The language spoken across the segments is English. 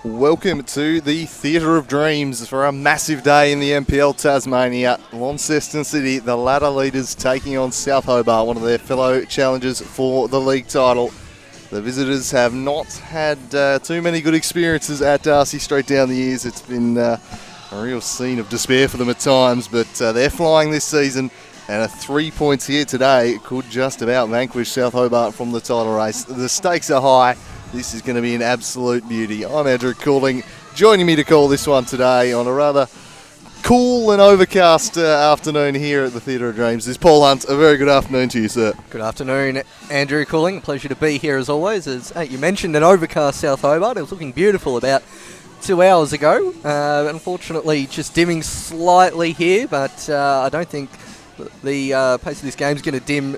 Welcome to the Theatre of Dreams for a massive day in the NPL Tasmania. Launceston City, the ladder leaders, taking on South Hobart, one of their fellow challengers for the league title. The visitors have not had too many good experiences at Darcy straight down the years. It's been a real scene of despair for them at times, but they're flying this season, and 3 points here today could just about vanquish South Hobart from the title race. The stakes are high. This is going to be an absolute beauty. I'm Andrew Cooling. Joining me to call this one today on a rather cool and overcast afternoon here at the Theatre of Dreams is Paul Hunt. A very good afternoon to you, sir. Good afternoon, Andrew Cooling. Pleasure to be here as always. As you mentioned, an overcast South Hobart. It was looking beautiful about 2 hours ago. Unfortunately, just dimming slightly here, but I don't think the pace of this game is going to dim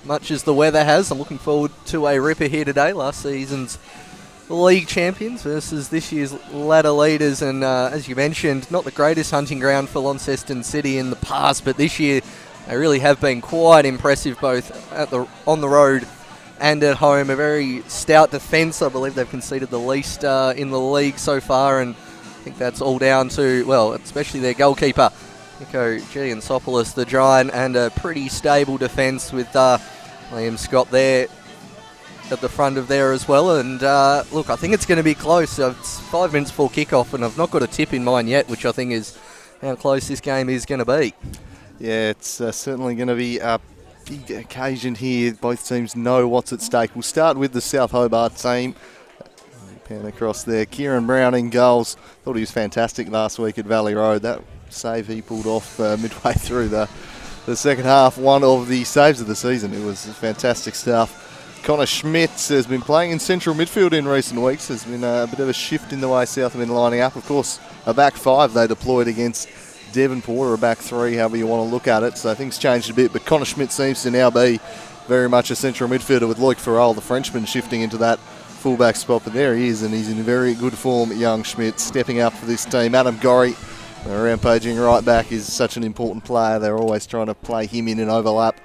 much as the weather has. I'm looking forward to a ripper here today. Last season's league champions versus this year's ladder leaders, and as you mentioned, not the greatest hunting ground for Launceston City in the past, but this year they really have been quite impressive, both on the road and at home. A very stout defence. I believe they've conceded the least in the league so far, and I think that's all down to, well, especially their goalkeeper, Nico Giansopoulos, the Giant, and a pretty stable defence with Liam Scott there at the front of there as well. And look, I think it's going to be close. It's 5 minutes before kickoff, and I've not got a tip in mind yet, which I think is how close this game is going to be. Yeah, it's certainly going to be a big occasion here. Both teams know what's at stake. We'll start with the South Hobart team. Pan across there. Kieran Brown in goals. Thought he was fantastic last week at Valley Road. That save he pulled off midway through the second half. One of the saves of the season. It was fantastic stuff. Connor Schmitz has been playing in central midfield in recent weeks. There's been a bit of a shift in the way South have been lining up. Of course, a back five they deployed against Devonport, or a back three, however you want to look at it. So things changed a bit, but Connor Schmitz seems to now be very much a central midfielder, with Loic Farrell, the Frenchman, shifting into that fullback spot. But there he is, and he's in very good form, young Schmitz, stepping up for this team. Adam Gorry, the rampaging right back, is such an important player. They're always trying to play him in and overlap.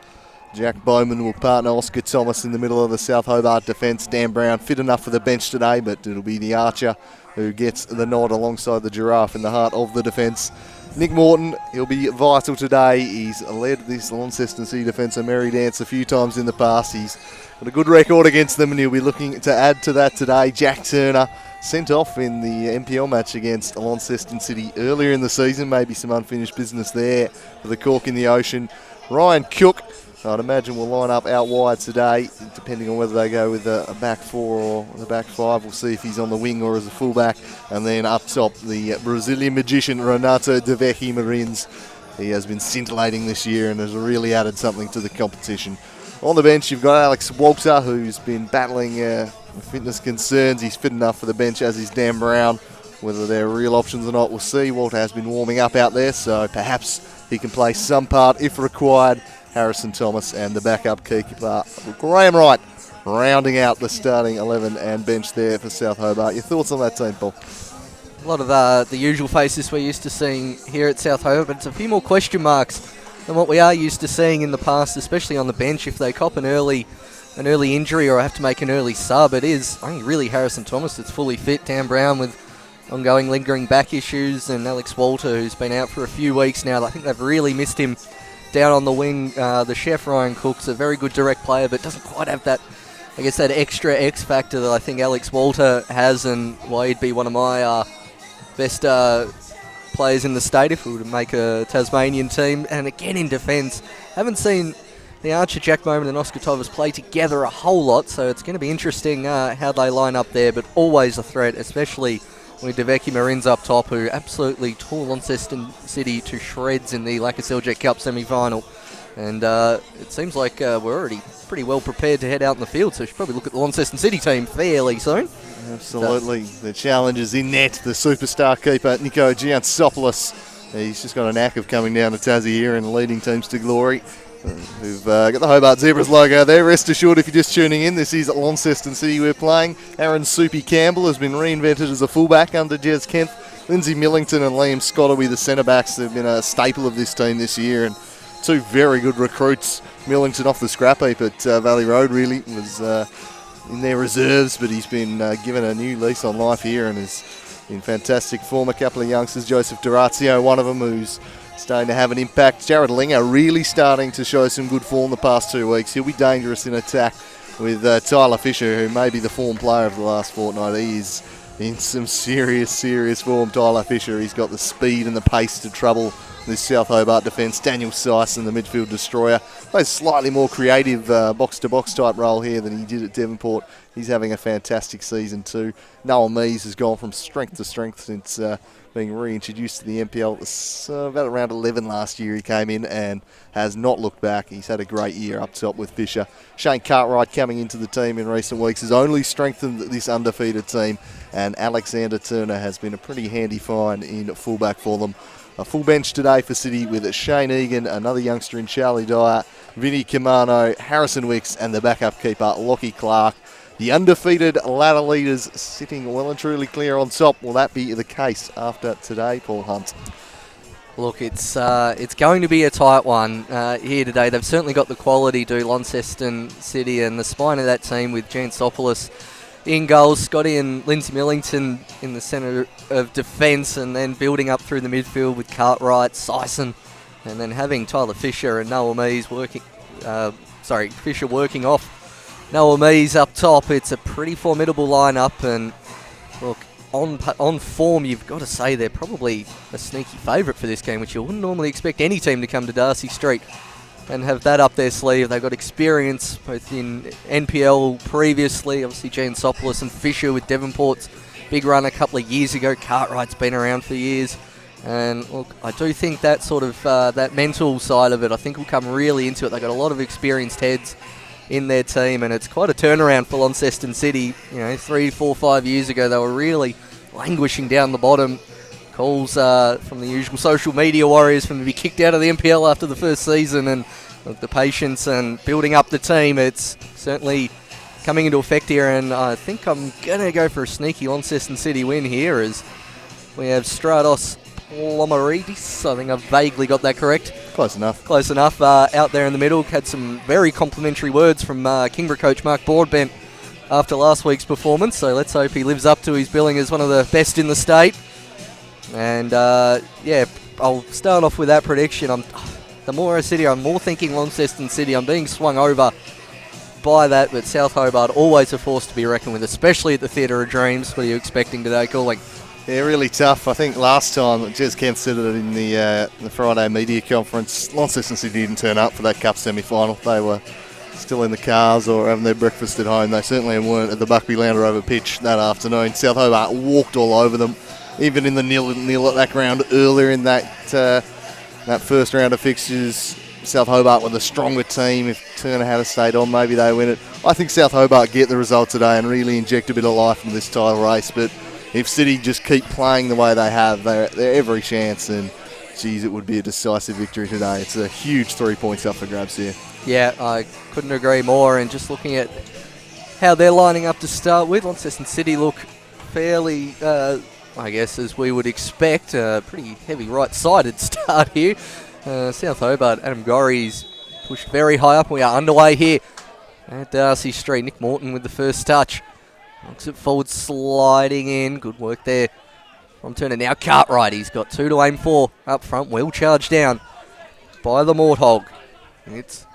Jack Bowman will partner Oscar Thomas in the middle of the South Hobart defence. Dan Brown fit enough for the bench today, but it'll be the Archer who gets the nod alongside the Giraffe in the heart of the defence. Nick Morton, he'll be vital today. He's led this Launceston City defence a merry dance a few times in the past. He's got a good record against them, and he'll be looking to add to that today. Jack Turner, sent off in the NPL match against Launceston City earlier in the season. Maybe some unfinished business there for the Cork in the Ocean. Ryan Cook, I'd imagine, will line up out wide today, depending on whether they go with a back four or the back five. We'll see if he's on the wing or as a fullback. And then up top, the Brazilian magician, Renato De Vecchi Marins. He has been scintillating this year and has really added something to the competition. On the bench, you've got Alex Walter, who's been battling fitness concerns. He's fit enough for the bench, as is Dan Brown. Whether they're real options or not, we'll see. Walter has been warming up out there, so perhaps he can play some part if required. Harrison Thomas and the backup keeper, Graham Wright, rounding out the starting 11 and bench there for South Hobart. Your thoughts on that team, Paul? A lot of the usual faces we're used to seeing here at South Hobart, but it's a few more question marks than what we are used to seeing in the past, especially on the bench. If they cop an early injury or have to make an early sub, it is only really Harrison Thomas that's fully fit. Dan Brown with ongoing lingering back issues, and Alex Walter, who's been out for a few weeks now. I think they've really missed him down on the wing. The chef, Ryan Cook's a very good direct player, but doesn't quite have that, I guess, that extra X factor that I think Alex Walter has, and why he'd be one of my best players in the state if we were to make a Tasmanian team. And again in defence, haven't seen the Archer, Jack Bowman and Oscar Thomas play together a whole lot, so it's going to be interesting how they line up there, but always a threat, especially with De Vecchi Marins up top, who absolutely tore Launceston City to shreds in the Lacasseljack Cup semi-final. And it seems like we're already pretty well prepared to head out in the field, so we should probably look at the Launceston City team fairly soon. Absolutely. The challenge is in net. The superstar keeper, Nico Giantsopoulos. He's just got a knack of coming down to Tassie here and leading teams to glory. Who've got the Hobart Zebras logo there. Rest assured, if you're just tuning in, this is Launceston City we're playing. Aaron Soupy Campbell has been reinvented as a fullback under Jez Kemp. Lindsay Millington and Liam Scott will be the centre-backs. They've been a staple of this team this year, and two very good recruits. Millington off the scrap heap at Valley Road, really, was in their reserves, but he's been given a new lease on life here and is in fantastic form. A couple of youngsters, Joseph Dorazio, one of them, who's starting to have an impact. Jared Linger really starting to show some good form the past 2 weeks. He'll be dangerous in attack with Tyler Fisher, who may be the form player of the last fortnight. He is in some serious form, Tyler Fisher. He's got the speed and the pace to trouble this South Hobart defence. Daniel Syson, the midfield destroyer, plays slightly more creative box-to-box type role here than he did at Devonport. He's having a fantastic season too. Noel Mees has gone from strength to strength since being reintroduced to the NPL. About around 11 last year he came in and has not looked back. He's had a great year up top with Fisher. Shane Cartwright coming into the team in recent weeks has only strengthened this undefeated team, and Alexander Turner has been a pretty handy find in fullback for them. A full bench today for City with Shane Egan, another youngster in Charlie Dyer, Vinny Camano, Harrison Wicks and the backup keeper Lockie Clark. The undefeated ladder leaders sitting well and truly clear on top. Will that be the case after today, Paul Hunt? Look, it's going to be a tight one here today. They've certainly got the quality to Launceston City, and the spine of that team with Giantsopoulos in goals, Scotty and Lindsay Millington in the centre of defence, and then building up through the midfield with Cartwright, Syson, and then having Tyler Fisher and Noel Mees working. Fisher working off Noel Mees up top. It's a pretty formidable lineup, and look, on form, you've got to say they're probably a sneaky favourite for this game, which you wouldn't normally expect any team to come to Darcy Street and have that up their sleeve. They've got experience both in NPL previously, obviously Giansopoulos and Fisher with Devonport's big run a couple of years ago. Cartwright's been around for years. And look, I do think that sort of that mental side of it, I think will come really into it. They've got a lot of experienced heads in their team, and it's quite a turnaround for Launceston City. 3, 4, 5 years ago, they were really languishing down the bottom. Calls from the usual social media warriors from to be kicked out of the NPL after the first season, and look, the patience and building up the team, it's certainly coming into effect here, and I think I'm going to go for a sneaky Launceston City win here as we have Stratos Lomaridis. I think I've vaguely got that correct. Close enough. Close enough. Out there in the middle. Had some very complimentary words from Kingborough coach Mark Broadbent after last week's performance, so let's hope he lives up to his billing as one of the best in the state. And I'll start off with that prediction. The more I sit here, I'm more thinking Launceston City. I'm being swung over by that, but South Hobart always a force to be reckoned with, especially at the Theatre of Dreams. What are you expecting today, Cooling? Yeah, really tough. I think last time, Jez Kent said it in the Friday media conference, Launceston City didn't turn up for that Cup semi-final. They were still in the cars or having their breakfast at home. They certainly weren't at the Buckby Land Rover pitch that afternoon. South Hobart walked all over them, even in the nil at that ground earlier in that first round of fixtures. South Hobart were the stronger team. If Turner had stayed on, maybe they win it. I think South Hobart get the result today and really inject a bit of life into this title race, but if City just keep playing the way they have, they're every chance, and geez, it would be a decisive victory today. It's a huge 3 points up for grabs here. Yeah, I couldn't agree more, and just looking at how they're lining up to start with, Launceston City look fairly, I guess, as we would expect, a pretty heavy right-sided start here. South Hobart, Adam Gorry's pushed very high up. We are underway here at Darcy Street. Nick Morton with the first touch. Looks it forward, sliding in. Good work there from Turner. Now Cartwright, he's got 2 to aim for up front. Well charged down by the Morthog. It's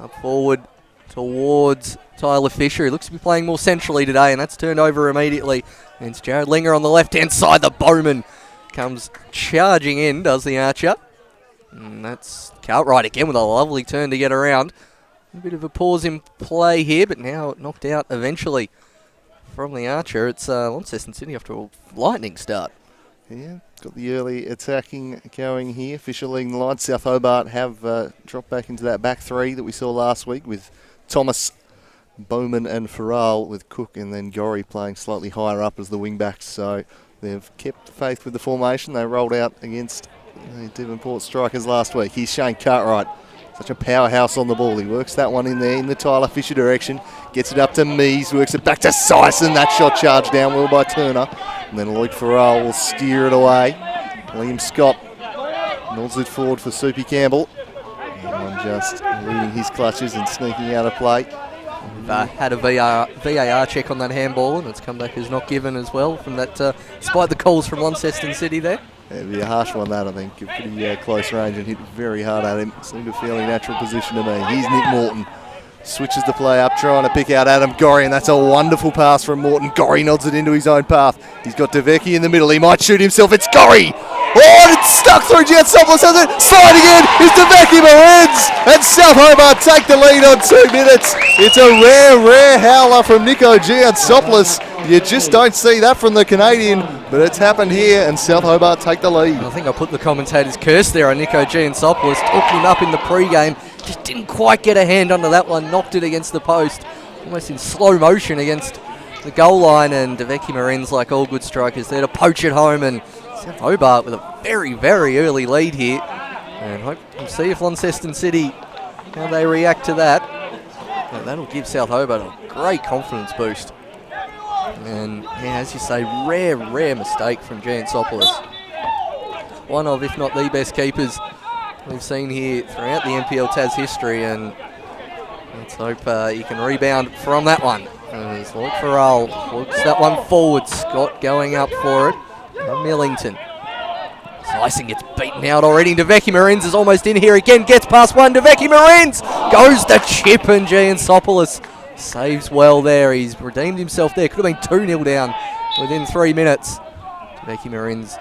up forward towards Tyler Fisher. He looks to be playing more centrally today, and that's turned over immediately. And it's Jared Linger on the left-hand side. The Bowman comes charging in, does the Archer. And that's Cartwright again with a lovely turn to get around. A bit of a pause in play here, but now knocked out eventually from the Archer. It's Launceston City after a lightning start. Yeah, got the early attacking going here. Fisher leading the line. South Hobart have dropped back into that back three that we saw last week with Thomas, Bowman and Farrell, with Cook and then Gorry playing slightly higher up as the wing backs. So they've kept faith with the formation. They rolled out against the Devonport Strikers last week. Here's Shane Cartwright. Such a powerhouse on the ball. He works that one in there in the Tyler Fisher direction. Gets it up to Mees. Works it back to Sison. That shot charged down well by Turner. And then Lloyd Farrell will steer it away. Liam Scott nods it forward for Soupy Campbell. And just leading his clutches and sneaking out of play. Had a VAR check on that handball, and it's come back as not given as well from that, despite the calls from Launceston City there. It'd be a harsh one, that, I think. A pretty close range and hit very hard at him. Seemed a fairly natural position to me. Here's Nick Morton. Switches the play up, trying to pick out Adam Gorry, and that's a wonderful pass from Morton. Gorry nods it into his own path. He's got DeVecchi in the middle. He might shoot himself. It's Gorry! Oh, and it's stuck through. Giansopoulos has it. Sliding in is DeVecchi Marines, and South Hobart take the lead on 2 minutes. It's a rare howler from Nico Giansopoulos. You just don't see that from the Canadian, but it's happened here, and South Hobart take the lead. I think I put the commentator's curse there on Nico Giansopoulos. Took him up in the pre-game. Just didn't quite get a hand under that one. Knocked it against the post. Almost in slow motion against the goal line. And DeVecchi Marines, like all good strikers, there to poach it home. And South Hobart with a very, very early lead here. And we'll see if Launceston City, how they react to that. And that'll give South Hobart a great confidence boost. And yeah, as you say, rare mistake from Giansopoulos. One of, if not the best keepers we've seen here throughout the NPL Tas history, and let's hope he can rebound from that one. As Lloyd Farrell looks that one forward. Scott going up for it. And Millington. Slicing gets beaten out already. DeVecchi Marines is almost in here again. Gets past one. DeVecchi Marines goes the chip, and Giansopoulos saves well there. He's redeemed himself there. Could have been 2-0 down within 3 minutes. DeVecchi Marines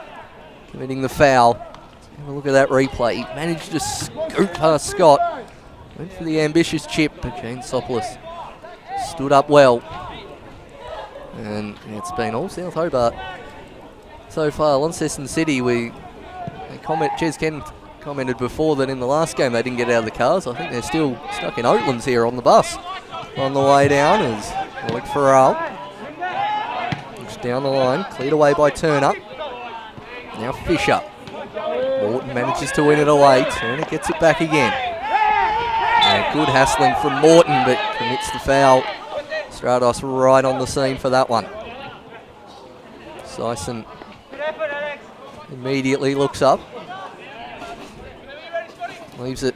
committing the foul. Have a look at that replay. He managed to scoot past Scott. Went for the ambitious chip, but Jane Sopoulos stood up well. And it's been all South Hobart so far. Launceston City, Jez Ken commented before that in the last game they didn't get out of the cars. I think they're still stuck in Oatlands here on the bus. On the way down is Lloyd Farrell. Looks down the line, cleared away by Turner. Now Fisher. Morton manages to win it away. Turner gets it back again. And good hassling from Morton, but commits the foul. Stratos right on the scene for that one. Sison immediately looks up. Leaves it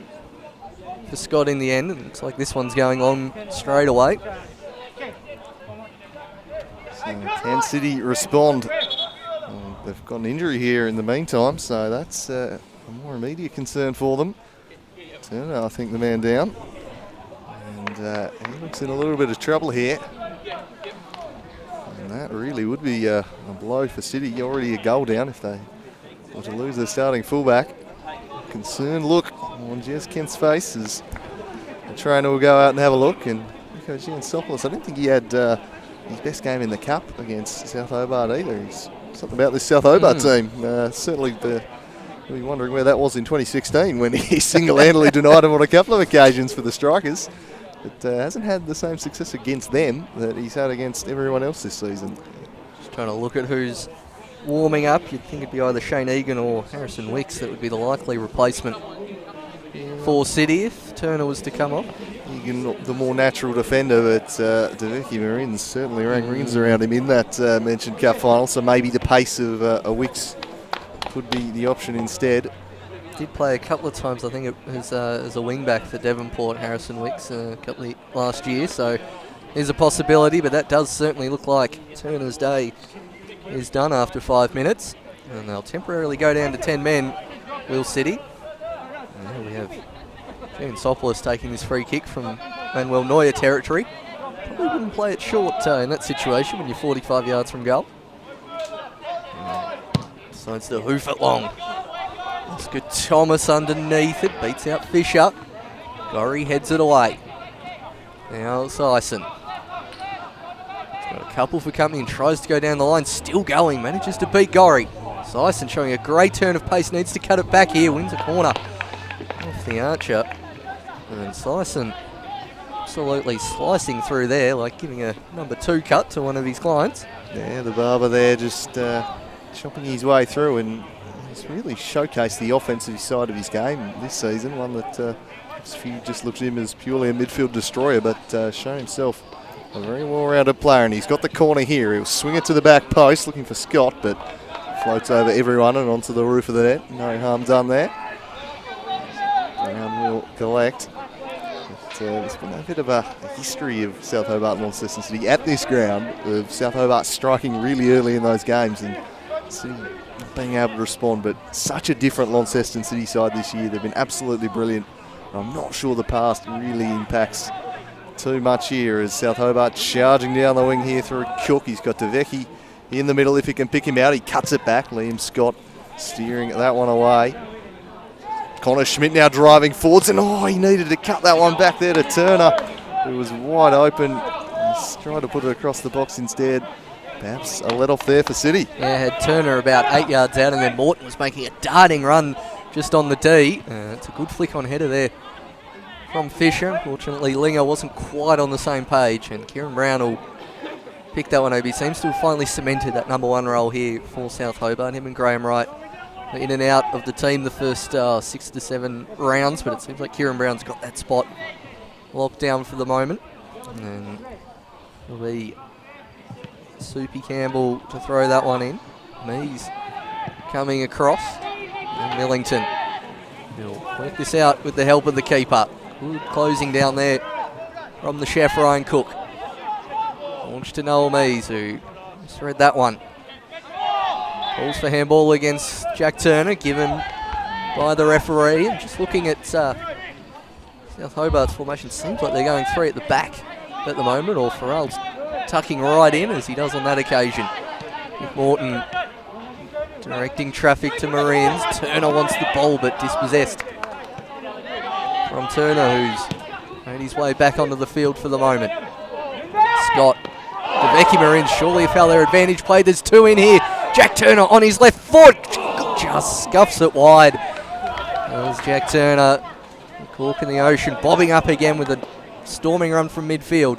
for Scott in the end. It looks like this one's going long straight away. So can City respond? They've got an injury here in the meantime, so that's a more immediate concern for them. Turner, I think, the man down. And he looks in a little bit of trouble here. And that really would be a blow for City. Already a goal down if they were to lose their starting fullback. Concerned look on Jez Kent's face as the trainer will go out and have a look. And Coach Ian Sopoulos, I didn't think he had his best game in the Cup against South Hobart either. He's something about this South Hobart team. Certainly we'll be wondering where that was in 2016 when he single-handedly denied him on a couple of occasions for the Strikers. But hasn't had the same success against them that he's had against everyone else this season. Just trying to look at who's warming up. You'd think it'd be either Shane Egan or Harrison Wicks that would be the likely replacement for City if Turner was to come off. Egan, the more natural defender, but Deveki Marins certainly rang rings around him in that mentioned Cup final, so maybe the pace of a Wicks could be the option instead. Did play a couple of times, I think, it was as a wing-back for Devonport, Harrison Wicks, a couple of last year, so there's a possibility, but that does certainly look like Turner's day is done after 5 minutes, and they'll temporarily go down to 10 men, Will City. And we have Jane Sopoulos taking this free kick from Manuel Neuer territory. Probably wouldn't play it short in that situation when you're 45 yards from goal. Decides to hoof it long. That's good. Thomas underneath it, beats out Fisher. Gorry heads it away. Now Sison. He's got a couple for company and tries to go down the line. Still going, manages to beat Gorry. Sison showing a great turn of pace, needs to cut it back here, wins a corner off the Archer. And Sison absolutely slicing through there, like giving a number 2 cut to one of his clients. Yeah, the barber there just chopping his way through, and he's really showcased the offensive side of his game this season, one that few just looks at him as purely a midfield destroyer, but shown himself a very well-rounded player, and he's got the corner here. He'll swing it to the back post, looking for Scott, but floats over everyone and onto the roof of the net. No harm done there. Brown will collect. But, there's been a bit of a history of South Hobart and Launceston City at this ground, of South Hobart striking really early in those games and City being able to respond, but such a different Launceston City side this year. They've been absolutely brilliant. I'm not sure the past really impacts too much here as South Hobart charging down the wing here through Cook. He's got Deveki in the middle. If he can pick him out, he cuts it back. Liam Scott steering that one away. Connor Schmidt now driving forwards, and he needed to cut that one back there to Turner, who was wide open. He's trying to put it across the box instead. Perhaps a let off there for City. Yeah, had Turner about 8 yards out, and then Morton was making a darting run just on the D. It's a good flick on header there from Fisher. Unfortunately, Linger wasn't quite on the same page, and Kieran Brown will pick that one over. He seems to have finally cemented that number 1 role here for South Hobart. Him and Graham Wright in and out of the team the first 6 to 7 rounds, but it seems like Kieran Brown's got that spot locked down for the moment. And then it'll be Soupy Campbell to throw that one in. Mees coming across. And Millington will work this out with the help of the keeper. Good closing down there from the chef Ryan Cook. Launched to Noel Mees, who misread that one. Calls for handball against Jack Turner, given by the referee. And just looking at South Hobart's formation, seems like they're going 3 at the back at the moment, or Farrell's tucking right in as he does on that occasion. Nick Morton directing traffic to Marines. Turner wants the ball but dispossessed from Turner, who's made his way back onto the field for the moment. Scott, DeVecchi Marines, surely a foul their advantage play. There's two in here. Jack Turner on his left foot, just scuffs it wide. There's Jack Turner, cork in the ocean, bobbing up again with a storming run from midfield.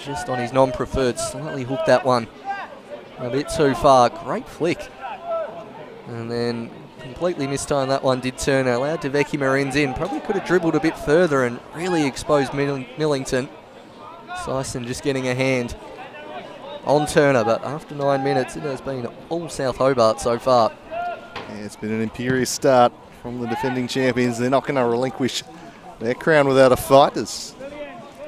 Just on his non-preferred, slightly hooked that one a bit too far. Great flick. And then completely mistimed that one, did Turner. Allowed DeVecchi Marines in. Probably could have dribbled a bit further and really exposed Millington. Syson just getting a hand on Turner, but after 9 minutes, it has been all South Hobart so far. Yeah, it's been an imperious start from the defending champions. They're not going to relinquish their crown without a fight. As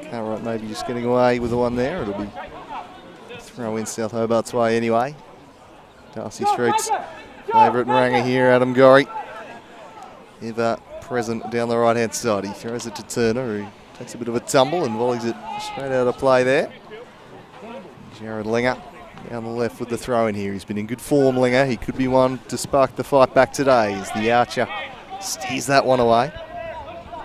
Cartwright maybe just getting away with the one there. It'll be throw in South Hobart's way anyway. Darcy Street's favourite ranger here, Adam Gorry. Ever present down the right-hand side. He throws it to Turner, who takes a bit of a tumble and volleys it straight out of play there. Jared Linger down the left with the throw in here. He's been in good form, Linger. He could be one to spark the fight back today as the Archer steers that one away.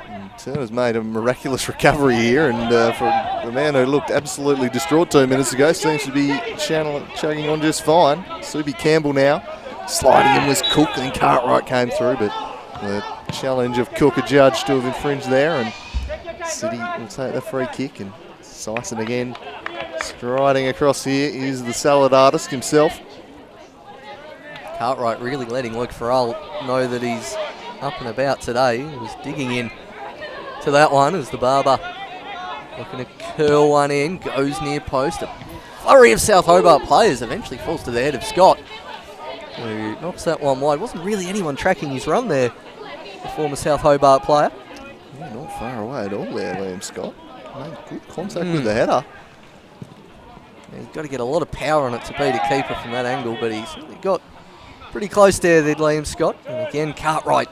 And Turner's made a miraculous recovery here, and for the man who looked absolutely distraught 2 minutes ago, seems to be chugging on just fine. Subi Campbell now. Sliding in was Cook, and then Cartwright came through, but the challenge of Cook adjudged to have infringed there, and City will take the free kick, and Syson again striding across here is the salad artist himself. Cartwright really letting Luke Farrell know that he's up and about today. He was digging in to that one as the Barber looking to curl one in, goes near post. A flurry of South Hobart players eventually falls to the head of Scott, who knocks that one wide. Wasn't really anyone tracking his run there, the former South Hobart player. Yeah, not far away at all there, Liam Scott. Made good contact with the header. Yeah, he's got to get a lot of power on it to beat a keeper from that angle, but he's really got pretty close there, did Liam Scott. And again, Cartwright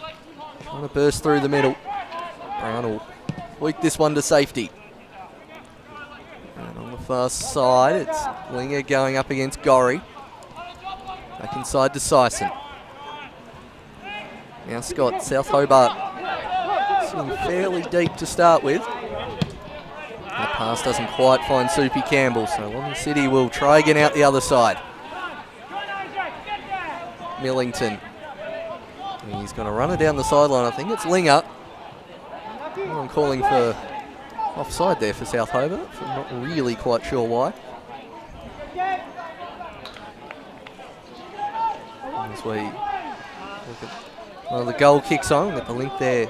trying to burst through the middle. Brown will weak this one to safety. And on the far side, it's Linger going up against Gorry. Back inside to Syson. Now Scott, South Hobart sitting fairly deep to start with. The pass doesn't quite find Soupy Campbell, so Long City will try again out the other side. Millington. He's going to run it down the sideline. I think it's Linger. I'm calling for offside there for South Hobart. I'm not really quite sure why. As we look at one of the goal kicks on, we've got the link there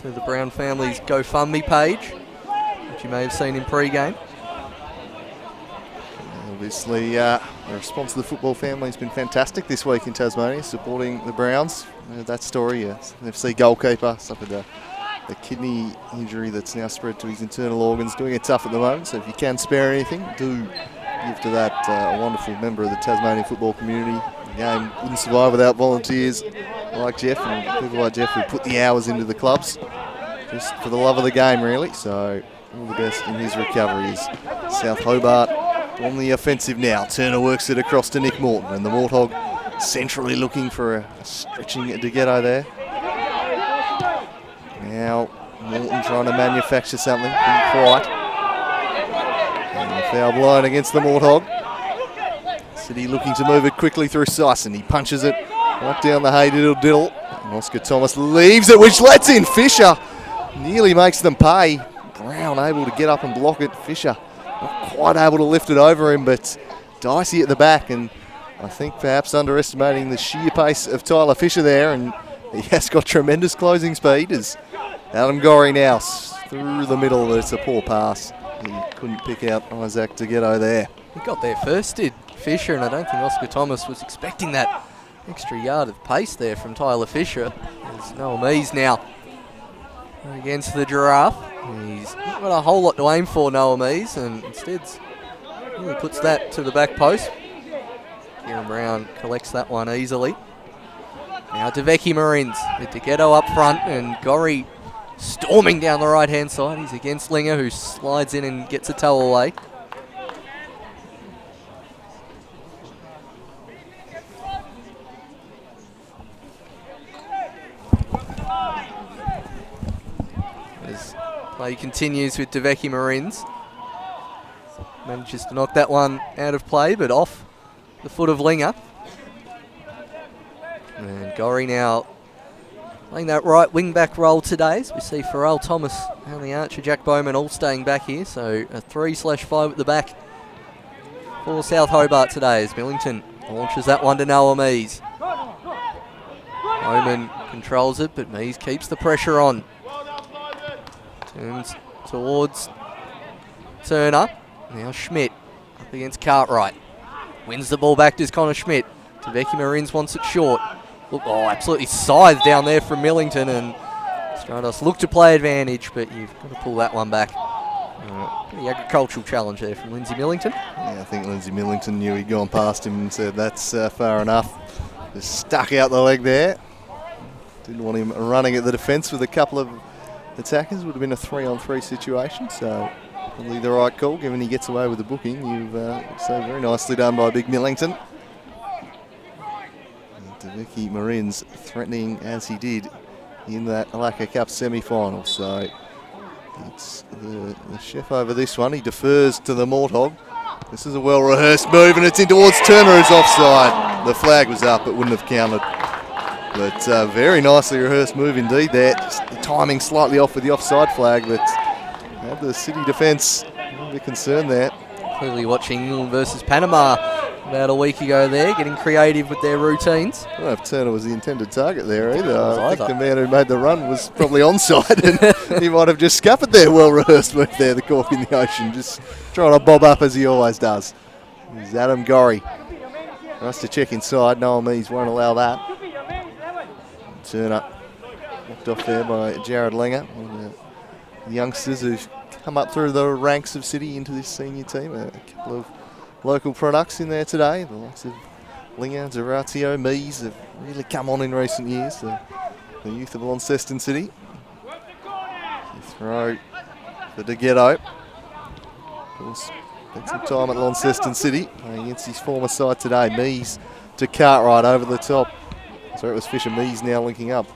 to the Brown family's GoFundMe page, which you may have seen in pre-game. Obviously, the response of the football family has been fantastic this week in Tasmania, supporting the Browns. That story, FC goalkeeper suffered the kidney injury that's now spread to his internal organs, doing it tough at the moment. So if you can spare anything, do give to that a wonderful member of the Tasmanian football community. The game wouldn't survive without volunteers like Jeff and people like Jeff who put the hours into the clubs just for the love of the game, really. So all the best in his recovery. Is South Hobart on the offensive now. Turner works it across to Nick Morton, and the Warthog centrally looking for a stretching Deghetto there. Now Morton trying to manufacture something, didn't quite. And a foul blown against the Warthog. City looking to move it quickly through Syson. He punches it right down the hay diddle. And Oscar Thomas leaves it, which lets in Fisher. Nearly makes them pay. Brown able to get up and block it. Fisher not quite able to lift it over him, but Darcy at the back, and I think perhaps underestimating the sheer pace of Tyler Fisher there, and he has got tremendous closing speed as Adam Gorry now through the middle, but it's a poor pass. He couldn't pick out Isaac Deghetto there. He got there first, did Fisher, and I don't think Oscar Thomas was expecting that extra yard of pace there from Tyler Fisher. There's Noah Mees now against the Giraffe. He's not got a whole lot to aim for, Noah Mees, and instead really puts that to the back post. Kieran Brown collects that one easily. Now DeVecchi Marines with Deghetto up front, and Gorry storming down the right-hand side. He's against Linger, who slides in and gets a toe away. Play continues with Deveki Marins. Manages to knock that one out of play, but off the foot of Linger. And Gorry now playing that right wing-back role today, as we see Pharrell Thomas and the Archer Jack Bowman all staying back here. So a 3/5 at the back for South Hobart today as Millington launches that one to Noah Mees. Bowman controls it, but Mees keeps the pressure on. Turns towards Turner. Now Schmidt up against Cartwright. Wins the ball back to Connor Schmidt. Deveki Marins wants it short. Look, absolutely scythed down there from Millington, and Stratos look to play advantage, but you've got to pull that one back. Pretty agricultural challenge there from Lindsay Millington. Yeah, I think Lindsay Millington knew he'd gone past him and said that's far enough. Just stuck out the leg there. Didn't want him running at the defence with a couple of attackers. Would have been a 3-on-3 situation, so probably the right call given he gets away with the booking. You've so very nicely done by Big Millington. Deveki Marins threatening as he did in that Alaka Cup semi-final. So it's the chef over this one. He defers to the Morthog. This is a well-rehearsed move, and it's in towards Turner, who's offside. The flag was up, it wouldn't have counted. But very nicely rehearsed move indeed there. Just the timing slightly off with the offside flag, but had the City defence a bit concerned there. Clearly watching England versus Panama about a week ago there, getting creative with their routines. I don't know if Turner was the intended target there either. I think the man who made the run was probably onside, and he might have just scuppered their well-rehearsed move there, the cork in the ocean, just trying to bob up as he always does. Here's Adam Gorry. Nice to check inside. Noel Mees won't allow that. Turner knocked off there by Jared Linger. One of the youngsters who've come up through the ranks of City into this senior team. A couple of local products in there today. The likes of Linger, Zeratio, Mees have really come on in recent years. The youth of Launceston City. Throw for De Ghetto. Of course, spent some time at Launceston City playing against his former side today. Mees to Cartwright over the top. So it was Fisher. Mees now linking up.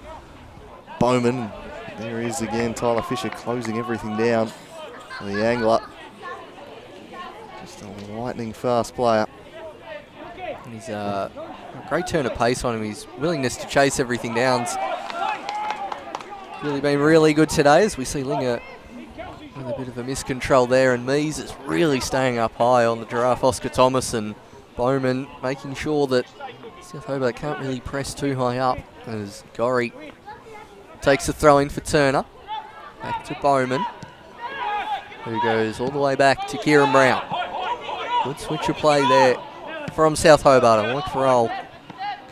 Bowman. There he is again. Tyler Fisher closing everything down. The angler. Just a lightning fast player. And he's a great turn of pace on him. His willingness to chase everything down's really been really good today, as we see Linger with a bit of a miscontrol there, and Mees is really staying up high on the giraffe Oscar Thomas, and Bowman making sure that South Hobart can't really press too high up, as Gorry takes a throw in for Turner. Back to Bowman, who goes all the way back to Kieran Brown. Good switch of play there from South Hobart. And Mike Farrell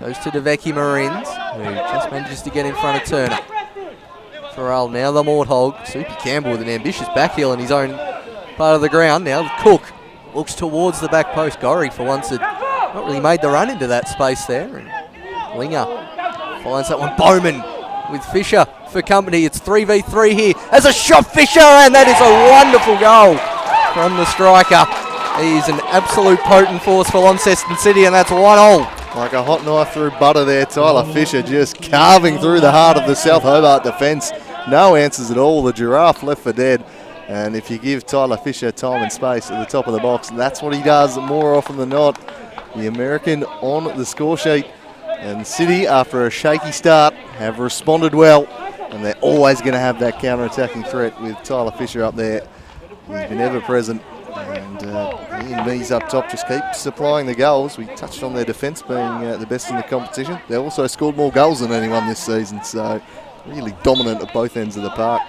goes to Deveki Marins, who just manages to get in front of Turner. Farrell now the Morthog. Soupy Campbell with an ambitious backheel in his own part of the ground. Now Cook looks towards the back post. Gorry for once had not really made the run into that space there. And Linger finds that one. Bowman with Fisher for company. It's 3v3 here as a shot Fisher, and that is a wonderful goal from the striker. He's an absolute potent force for Launceston City, and that's 1-1. Like a hot knife through butter there, Tyler Fisher just carving through the heart of the South Hobart defence. No answers at all. The giraffe left for dead. And if you give Tyler Fisher time and space at the top of the box, that's what he does more often than not. The American on the score sheet. And City, after a shaky start, have responded well. And they're always going to have that counter-attacking threat with Tyler Fisher up there. He's been ever present. And Ian Mees up top just keep supplying the goals. We touched on their defence being the best in the competition. They also scored more goals than anyone this season, so really dominant at both ends of the park.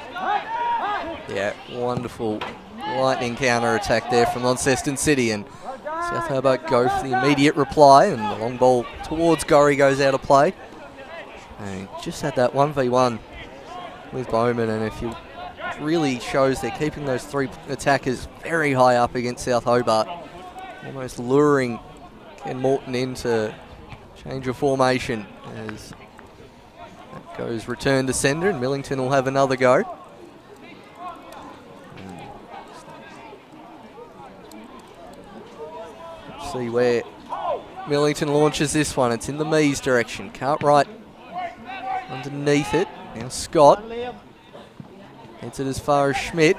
Yeah, wonderful lightning counter-attack there from Launceston City, and South Hobart go for the immediate reply, and the long ball towards Gorry goes out of play. And just had that 1v1 with Bowman, and if you really shows they're keeping those three attackers very high up against South Hobart, almost luring Ken Morton into change of formation as that goes return to sender, and Millington will have another go. Let's see where Millington launches this one. It's in the Mees direction. Cartwright underneath it. Now Scott. Gets it as far as Schmidt.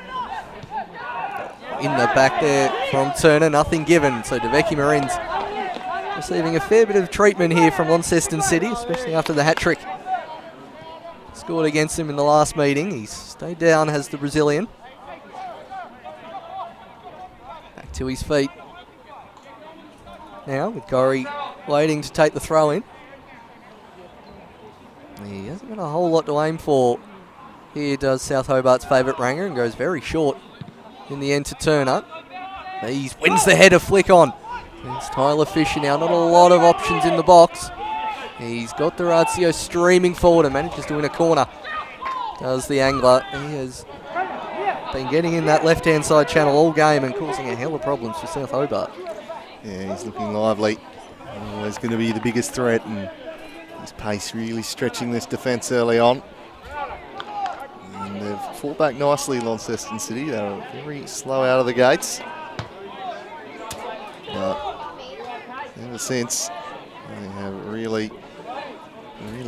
In the back there from Turner, nothing given. So Deveki Marins receiving a fair bit of treatment here from Launceston City, especially after the hat-trick scored against him in the last meeting. He's stayed down, has the Brazilian. Back to his feet now with Gorry waiting to take the throw in. He hasn't got a whole lot to aim for. Here does South Hobart's favourite Ranger and goes very short in the end to Turner. He wins the header flick on. It's Tyler Fisher now, not a lot of options in the box. He's got Dorazio streaming forward and manages to win a corner. Does the angler. He has been getting in that left-hand side channel all game and causing a hell of problems for South Hobart. Yeah, he's looking lively. Always going to be the biggest threat, and his pace really stretching this defence early on. And they've fought back nicely, Launceston City. They were very slow out of the gates. But ever since, they have really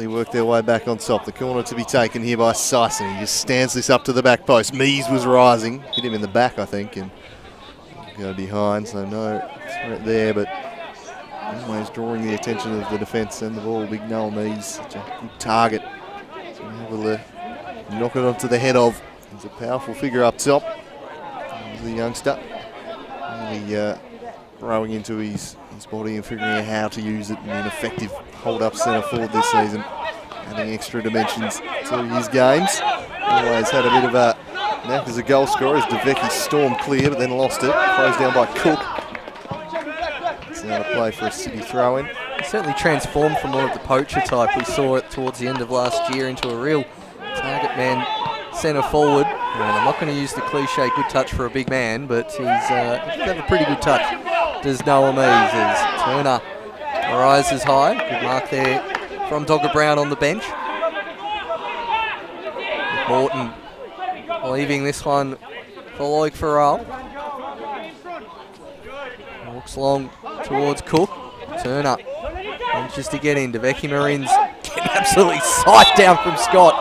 worked their way back on top. The corner to be taken here by Sison. He just stands this up to the back post. Mees was rising. Hit him in the back, I think, and go behind. So no threat there, but always drawing the attention of the defence and the ball. Big Noel Mees, such a good target. So we're able to knock it onto the head of. He's a powerful figure up top. He's the youngster. Really throwing into his body and figuring out how to use it in an effective hold-up centre forward this season. Adding extra dimensions to his games. Always had a bit of a knack as a goal scorer as Deveki stormed clear but then lost it. Closed down by Cook. It's now a play for a City throw-in. He certainly transformed from more of the poacher type we saw it towards the end of last year into a real target man centre forward. And I'm not going to use the cliche good touch for a big man, but he does have a pretty good touch. Does Noah Mees as Turner rises high. Good mark there from Dogger Brown on the bench. Morton leaving this one for Loic Farrell. Walks long towards Cook. Turner manages to get in. Deveki Marins getting absolutely scythed down from Scott.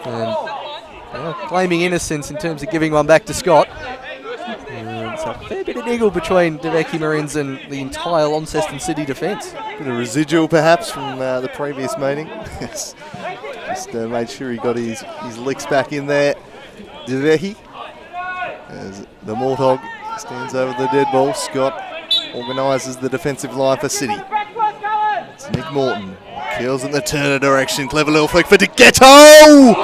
And claiming innocence in terms of giving one back to Scott. It's a fair bit of niggle between Deveki Marins and the entire Launceston City defence. Bit of residual perhaps from the previous meeting. Just made sure he got his licks back in there. Deveki, as the Morthog stands over the dead ball. Scott organises the defensive line for City. It's Nick Morton. Kills in the Turner direction. Clever little flick for DeGhetto!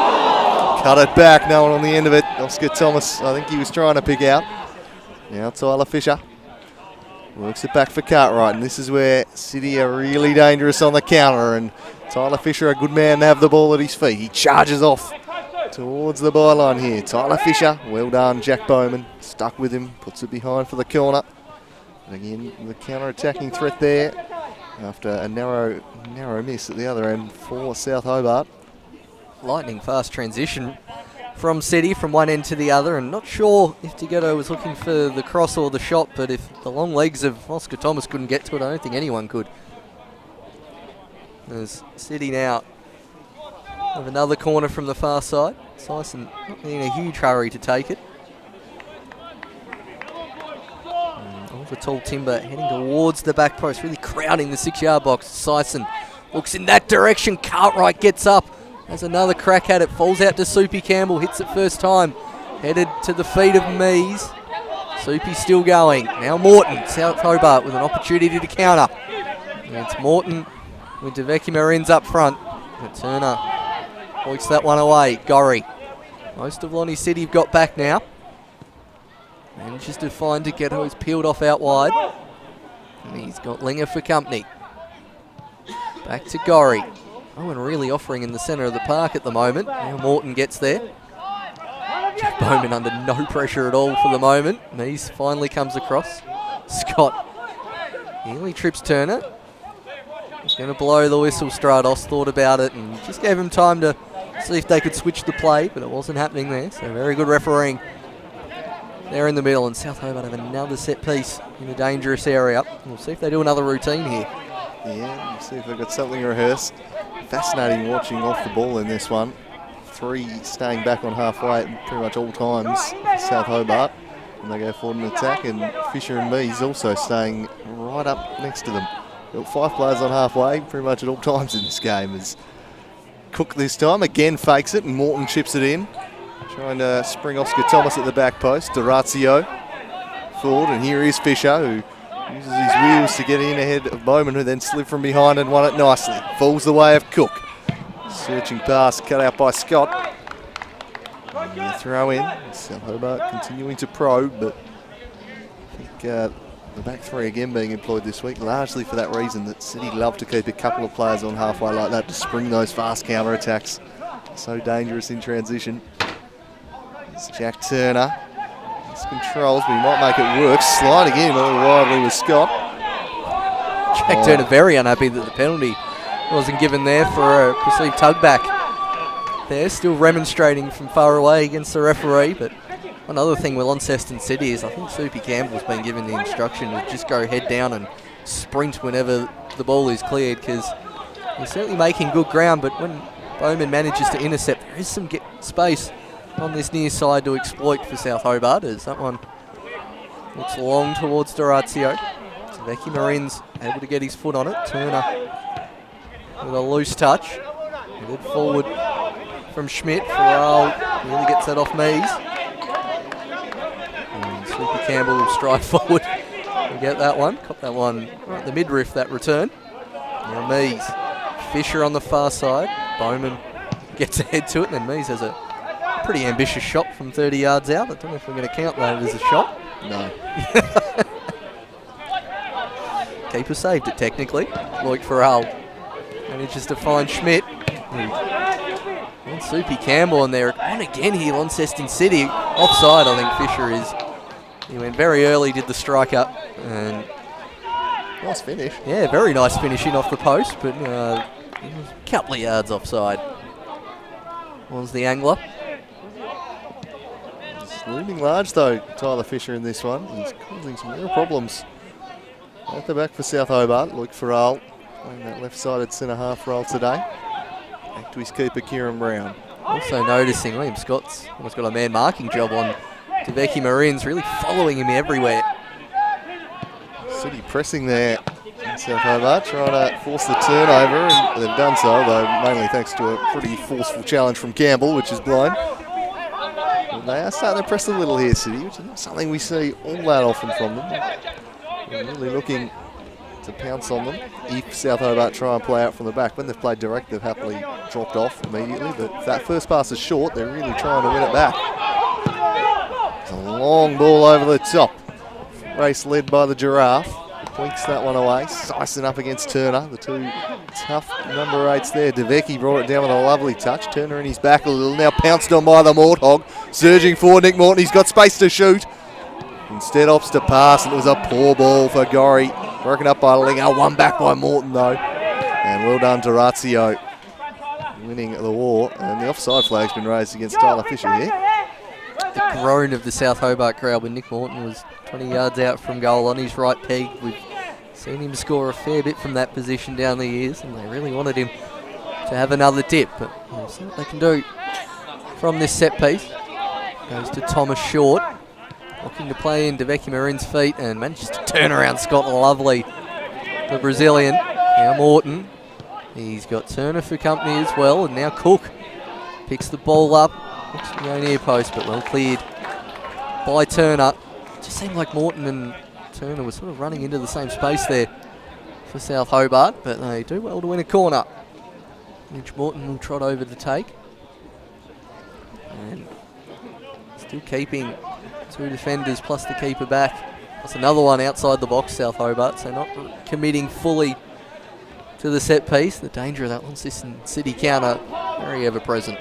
Cut it back, no one on the end of it. Oscar Thomas, I think he was trying to pick out. Now Tyler Fisher works it back for Cartwright, and this is where City are really dangerous on the counter, and Tyler Fisher, a good man to have the ball at his feet. He charges off towards the byline here. Tyler Fisher, well done, Jack Bowman, stuck with him, puts it behind for the corner. And again, the counter-attacking threat there after a narrow miss at the other end for South Hobart. Lightning fast transition from City from one end to the other, and not sure if DeGhetto was looking for the cross or the shot, but if the long legs of Oscar Thomas couldn't get to it, I don't think anyone could. There's City now with another corner from the far side. Sison not in a huge hurry to take it. All the tall timber heading towards the back post, really crowding the 6-yard box. Sison looks in that direction. Cartwright gets up. Has another crack at it, falls out to Soupy Campbell, hits it first time. Headed to the feet of Mees. Soupy still going. Now Morton, South Hobart with an opportunity to counter. And it's Morton with Deveki Marins up front. But Turner hoiks that one away. Gorry. Most of Lonnie City have got back now. Manages to find DeGhetto, who's peeled off out wide. And he's got Linger for company. Back to Gorry. Owen really offering in the centre of the park at the moment. Now Morton gets there. Jack Bowman under no pressure at all for the moment. Mees finally comes across. Scott nearly trips Turner. He's going to blow the whistle. Stratos thought about it and just gave him time to see if they could switch the play, but it wasn't happening there. So very good refereeing there in the middle. And South Hobart have another set piece in a dangerous area. We'll see if they do another routine here. Yeah, we'll see if they've got something rehearsed. Fascinating watching off the ball in this one. 3 staying back on halfway at pretty much all times for South Hobart. And they go forward and attack, and Fisher and Mees also staying right up next to them. Got 5 players on halfway pretty much at all times in this game. As Cook this time again fakes it, and Morton chips it in. Trying to spring Oscar Thomas at the back post. Dorazio forward, and here is Fisher, who uses his wheels to get in ahead of Bowman, who then slid from behind and won it nicely. Falls the way of Cook. Searching pass cut out by Scott. And the throw in. South Hobart continuing to probe, but I think the back 3 again being employed this week, largely for that reason that City love to keep a couple of players on halfway like that to spring those fast counter-attacks. So dangerous in transition. It's Jack Turner. It's controls, but he might make it work. Sliding in a little widely with Scott. Jack Turner very unhappy that the penalty wasn't given there for a perceived tugback. They're still remonstrating from far away against the referee, but one other thing with Launceston City is I think Soupy Campbell's been given the instruction to just go head down and sprint whenever the ball is cleared, because he's certainly making good ground, but when Bowman manages to intercept, there is some space on this near side to exploit for South Hobart, as that one looks long towards Dorazio. So Becky Marin's able to get his foot on it. Turner with a loose touch. Good forward from Schmidt. Farrell really gets that off Mees. And Soupy Campbell will stride forward and get that one. Caught that one right at the midriff, that return. Now Mees. Fisher on the far side. Bowman gets ahead to it, and then Mees has a pretty ambitious shot from 30 yards out. I don't know if we're going to count that as a shot. No. Keeper saved it technically. Loic Farrell manages to find Schmidt. And Soupy Campbell in there. And again here, Launceston City. Offside, I think Fisher is. He went very early, did the strike up. And nice finish. Yeah, very nice finishing off the post, but he was a couple of yards offside. Was the angler. He's looming large though, Tyler Fisher in this one. He's causing some real problems. At the back for South Hobart, Loic Farrell playing that left-sided centre-half role today. Back to his keeper, Kieran Brown. Also noticing Liam Scott's almost got a man marking job on Becky Marines, really following him everywhere. City pressing there in South Hobart, trying to force the turnover, and they've done so, though mainly thanks to a pretty forceful challenge from Campbell, which is blown. But they are starting to press a little here, City, which is not something we see all that often from them. They're really looking to pounce on them if South Hobart try and play out from the back. When they've played direct, they've happily dropped off immediately, but if that first pass is short, they're really trying to win it back. It's a long ball over the top. Race led by the Giraffe. Points that one away. Sicing up against Turner. The two tough number 8s there. DeVecchi brought it down with a lovely touch. Turner in his back a little. Now pounced on by the Morthog. Surging forward, Nick Morton. He's got space to shoot. Instead opts to pass, and it was a poor ball for Gorry. Broken up by Linger. One back by Morton though. And well done Dorazio. Winning the war. And the offside flag's been raised against Tyler Fisher here. The groan of the South Hobart crowd when Nick Morton was 20 yards out from goal on his right peg. We've seen him score a fair bit from that position down the years, and they really wanted him to have another dip, but we'll see what they can do from this set piece. Goes to Thomas Short, looking to play in DeVecchi Marin's feet, and manages to turn around Scott lovely, the Brazilian. Now Morton, he's got Turner for company as well, and now Cook picks the ball up. Looks to go near post, but well cleared by Turner. It just seemed like Morton and Turner were sort of running into the same space there for South Hobart, but they do well to win a corner, which Morton will trot over to take. And still keeping 2 defenders plus the keeper back. Plus another one outside the box, South Hobart, so not committing fully to the set piece. The danger of that Launceston City counter, very ever present.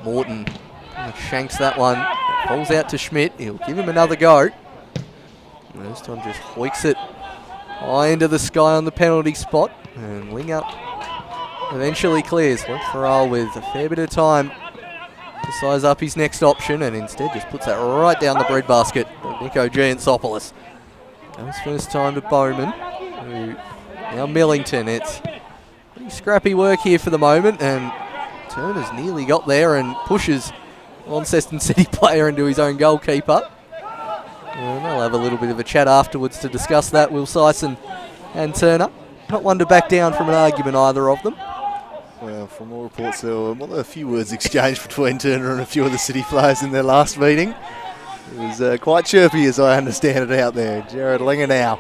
Morton shanks that one, falls out to Schmidt. He'll give him another go. And this time just hoiks it high into the sky on the penalty spot, and Linger eventually clears. Loic Farrell with a fair bit of time to size up his next option, and instead just puts that right down the breadbasket of Nico Giantsopoulos. Goes first time to Bowman, who now Millington. It's pretty scrappy work here for the moment, and Turner's nearly got there and pushes Launceston City player into his own goalkeeper. And they'll have a little bit of a chat afterwards to discuss that, Will Syson and Turner. Not one to back down from an argument, either of them. Well, from all reports, there were a few words exchanged between Turner and a few of the City players in their last meeting. It was quite chirpy, as I understand it, out there. Jared Linger now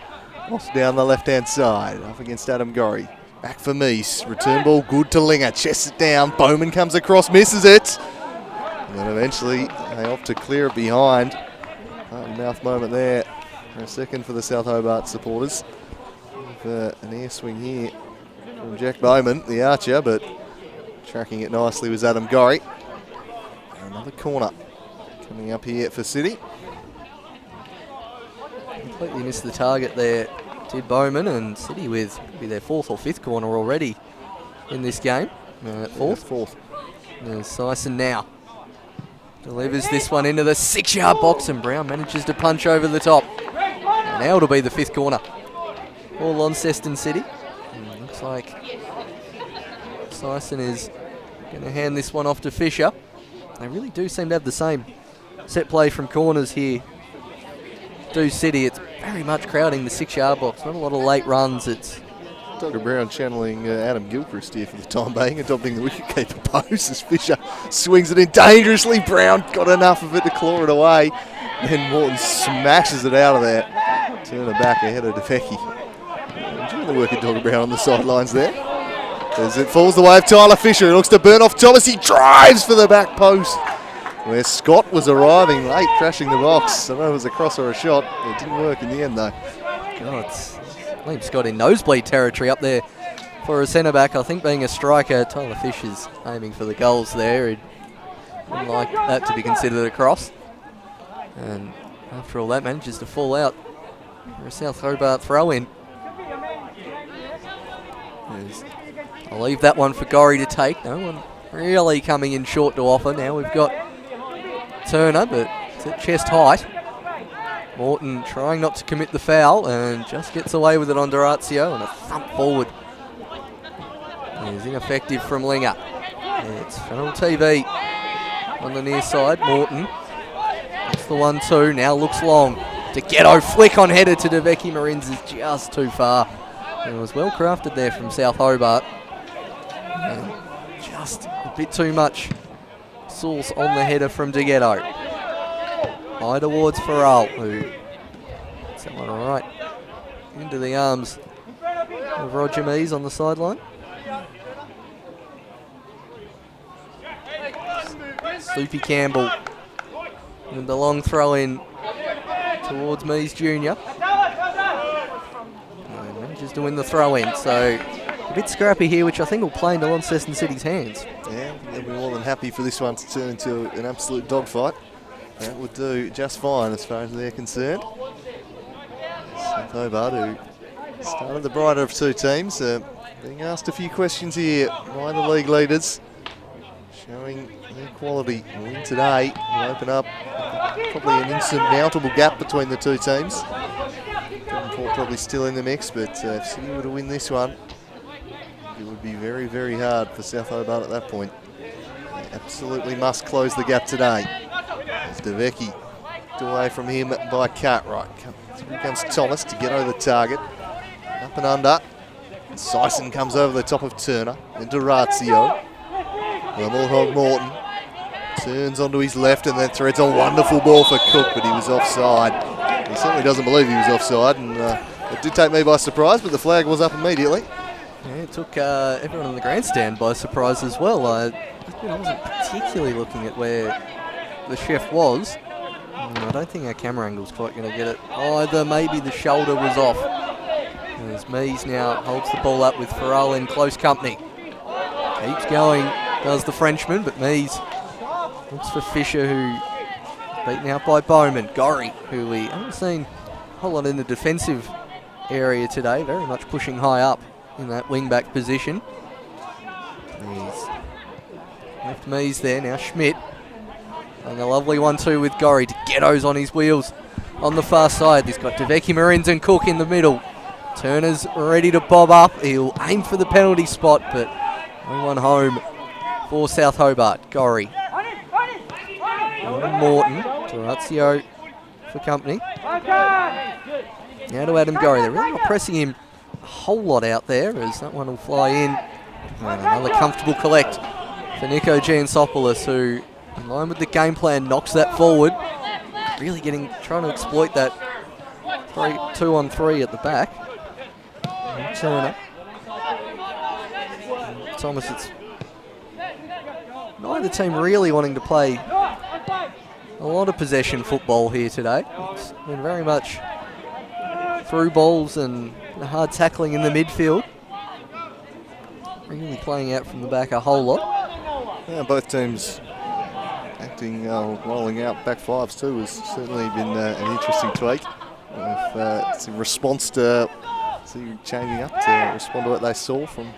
off down the left-hand side, up against Adam Gorry. Back for Meese. Return ball good to Linger. Chests it down. Bowman comes across, misses it. And then eventually they opt to clear it behind. Mouth moment there for a second for the South Hobart supporters. An air swing here from Jack Bowman, the archer, but tracking it nicely was Adam Gorry. Another corner coming up here for City. Completely missed the target there, did Bowman, and City with maybe their 4th or 5th corner already in this game. 4th. There's Syson now. Delivers this one into the 6-yard box, and Brown manages to punch over the top. And now it'll be the 5th corner for Launceston City. And looks like Syson is going to hand this one off to Fisher. They really do seem to have the same set play from corners here. Do City, it's very much crowding the 6-yard box. Not a lot of late runs. It's Dr. Brown channeling Adam Gilchrist here for the time being, adopting the wicketkeeper pose as Fisher swings it in dangerously. Brown got enough of it to claw it away. Then Morton smashes it out of there. Turn it back ahead of DeVecchi. Enjoying the work of Dr. Brown on the sidelines there. As it falls the way of Tyler Fisher, he looks to burn off Thomas. He drives for the back post, where Scott was arriving late, crashing the box. I don't know if it was a cross or a shot. It didn't work in the end, though. God, Liam Scott in nosebleed territory up there for a centre-back. I think being a striker, Tyler Fisher's aiming for the goals there. He'd wouldn't like that to be considered a cross. And after all, that manages to fall out for a South Hobart throw-in. I'll leave that one for Gorry to take. No one really coming in short to offer. Now we've got Turner, but it's at chest height. Morton trying not to commit the foul and just gets away with it on Darcy, and a thump forward. It is ineffective from Linger. It's Fennel TV on the near side. Morton. It's the 1-2. Now looks long. To Ghetto flick on header to DeVecchi. Marins is just too far. It was well crafted there from South Hobart. And just a bit too much sauce on the header from De Ghetto. High towards Farrell, who gets that one right into the arms of Roger Mees on the sideline. Soupy Campbell and the long throw in towards Mees Jr. And manages to win the throw in, so a bit scrappy here, which I think will play into Launceston City's hands. Yeah, they'll be more than happy for this one to turn into an absolute dogfight. That would do just fine as far as they're concerned. South Hobart, who started the brighter of two teams, being asked a few questions here by the league leaders, showing their quality. A win today will open up probably an insurmountable gap between the two teams. Devonport probably still in the mix, but if City were to win this one, it would be very, very hard for South Hobart at that point. They absolutely must close the gap today. As DeVecchi away from him by Cartwright. Here comes Thomas to get over the target. Up and under. And Syson comes over the top of Turner. Into Razio. The Bullhog Morton turns onto his left and then threads a wonderful ball for Cook, but he was offside. He certainly doesn't believe he was offside, and it did take me by surprise, but the flag was up immediately. Yeah, it took everyone in the grandstand by surprise as well. I wasn't particularly looking at where the chef was. I don't think our camera angle's quite going to get it either. Maybe the shoulder was off. As Mees now holds the ball up with Farrell in close company. Keeps going, does the Frenchman, but Mees looks for Fisher, who beaten out by Bowman. Gorry, who we haven't seen a whole lot in the defensive area today, very much pushing high up in that wing-back position. He's left Mees there, now Schmidt. And a lovely 1-2 with Gorry. Ghetto's on his wheels on the far side. He's got DeVecchi, Marins and Cook in the middle. Turner's ready to bob up. He'll aim for the penalty spot, but no one home for South Hobart. Gorry. Morton. Tarazio for company. Now to Adam Gorry. They're really not pressing him a whole lot out there, as that one will fly in. And another comfortable collect for Nico Giansopoulos, who, in line with the game plan, knocks that forward. Really trying to exploit that 2-on-3 at the back. Turner. Thomas, it's neither team really wanting to play a lot of possession football here today. It's been very much through balls and hard tackling in the midfield. Really playing out from the back a whole lot. Yeah, both teams acting, rolling out back fives too has certainly been an interesting tweak. It's in response to changing up to respond to what they saw from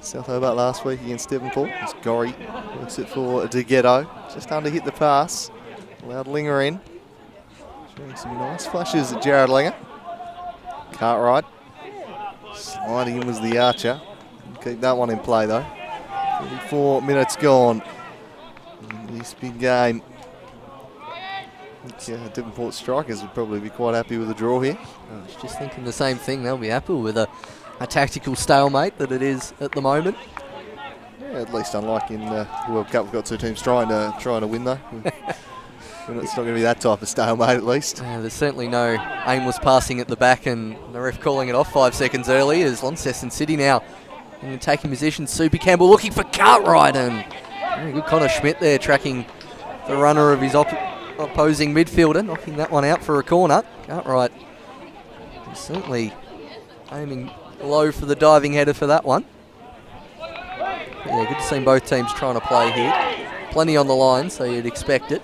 South Hobart last week against Devonport. As Gorry works it for De Ghetto. Just under hit the pass. Allowed Linger in. Showing some nice flashes at Jared Linger. Cartwright. Sliding in was the Archer. Keep that one in play though. 34 minutes gone in this big game. I think Devonport strikers would probably be quite happy with a draw here. I was just thinking the same thing. They'll be happy with a tactical stalemate that it is at the moment. Yeah, at least unlike in the World Cup, we've got two teams trying to win though. It's not going to be that type of stalemate at least. There's certainly no aimless passing at the back, and the ref calling it off 5 seconds early as Launceston City now in taking position. Soupy Campbell looking for Cartwright, and very good Connor Schmidt there tracking the runner of his opposing midfielder, knocking that one out for a corner. Cartwright certainly aiming low for the diving header for that one. But yeah, good to see both teams trying to play here. Plenty on the line, so you'd expect it.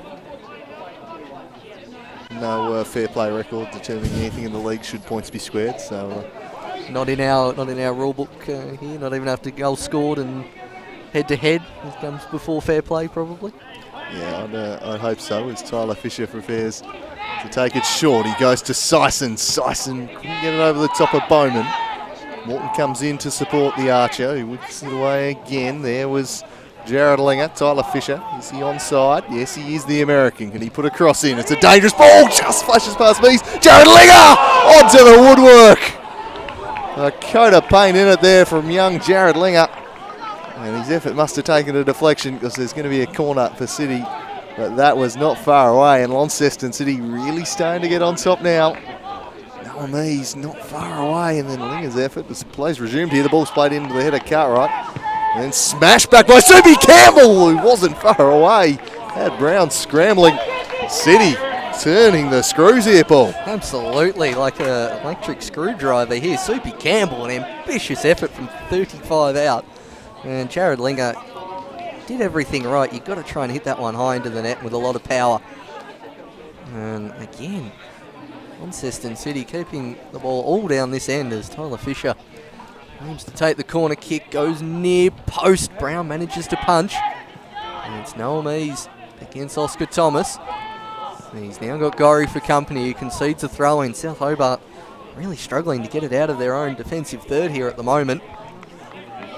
No fair play record determining anything in the league should points be squared. So not in our rule book here. Not even after goals scored and head to head. It comes before fair play probably. Yeah, I'd hope so. As Tyler Fisher prepares to take it short, he goes to Sison. Sison couldn't get it over the top of Bowman. Morton comes in to support the Archer, who whips it away again. There was Jared Linger. Tyler Fisher, is he onside? Yes, he is the American. Can he put a cross in? It's a dangerous ball, just flashes past me. Jared Linger onto the woodwork. A coat of paint in it there from young Jared Linger. And his effort must have taken a deflection because there's going to be a corner for City. But that was not far away, and Launceston City really starting to get on top now. He's not far away, and then Linger's effort. The play's resumed here. The ball's played into the head of Cartwright. And then smashed back by Soupy Campbell, who wasn't far away. Had Brown scrambling. City turning the screws here, Paul. Absolutely, like an electric screwdriver here. Soupy Campbell, an ambitious effort from 35 out. And Jared Linger did everything right. You've got to try and hit that one high into the net with a lot of power. And again, Launceston City keeping the ball all down this end as Tyler Fisher aims to take the corner kick, goes near post. Brown manages to punch. And it's Noah Mees against Oscar Thomas. And he's now got Gorry for company, who concedes a throw in. South Hobart really struggling to get it out of their own defensive third here at the moment.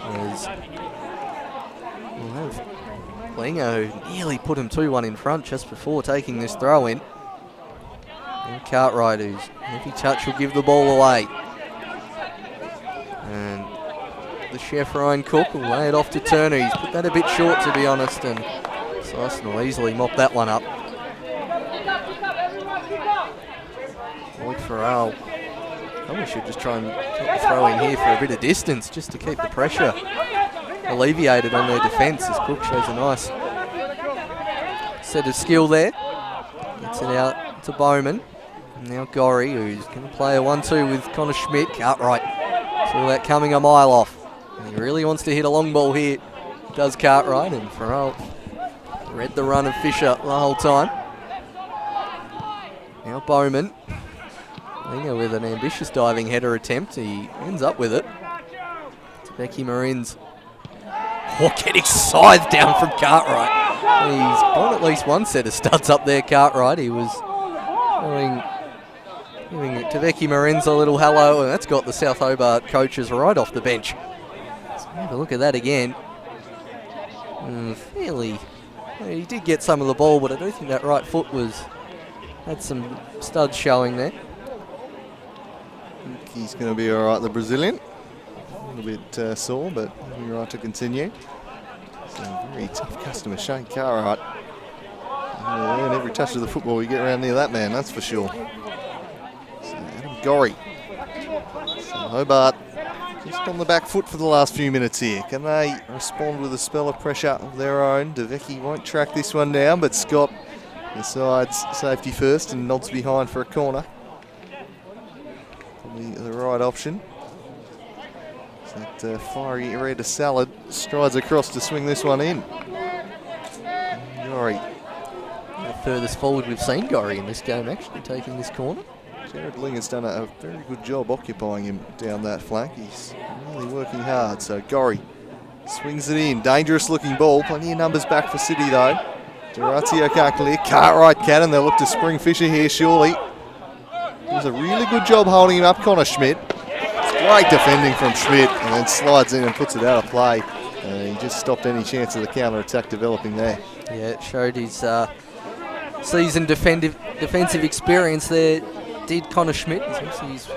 As we'll have Linger, who nearly put him 2-1 in front just before taking this throw in. And Cartwright, whose heavy touch will give the ball away. And the chef Ryan Cook will lay it off to Turner. He's put that a bit short, to be honest, and Sison will easily mop that one up. Lloyd Farrell probably should just try and get the throw in here for a bit of distance, just to keep the pressure alleviated on their defence, as Cook shows a nice set of skill there. Gets it out to Bowman. And now Gorry, who's going to play a 1-2 with Connor Schmidt. Cartwright saw that coming a mile off. And he really wants to hit a long ball here. Does Cartwright, and Farrell read the run of Fisher the whole time. Now Bowman. Linger with an ambitious diving header attempt. He ends up with it. Becky Marins. Getting scythed down from Cartwright. He's on at least one set of studs up there, Cartwright. He was giving it to Becky Marins a little hello, and that's got the South Hobart coaches right off the bench. So have a look at that again. Fairly. He did get some of the ball, but I don't think that right foot had some studs showing there. I think he's going to be all right, the Brazilian. A little bit sore, but he'll be right to continue. It's a very tough customer, Shane Cartwright. And every touch of the football you get around near that man, that's for sure. So Adam Gorry. So Hobart just on the back foot for the last few minutes here. Can they respond with a spell of pressure of their own? DeVecchi won't track this one down, but Scott decides safety first and nods behind for a corner. Probably the right option. That fiery red salad strides across to swing this one in. Gorry. The furthest forward we've seen Gorry in this game, actually, taking this corner. Jared Linger's done a very good job occupying him down that flank. He's really working hard. So Gorry swings it in. Dangerous looking ball. Plenty of numbers back for City though. Durazio can't clear. Cartwright can, and they'll look to spring Fisher here surely. Does a really good job holding him up, Connor Schmidt. It's great defending from Schmidt, and then slides in and puts it out of play. He just stopped any chance of the counter-attack developing there. Yeah, it showed his seasoned defensive experience there. Did Connor Schmidt. It's his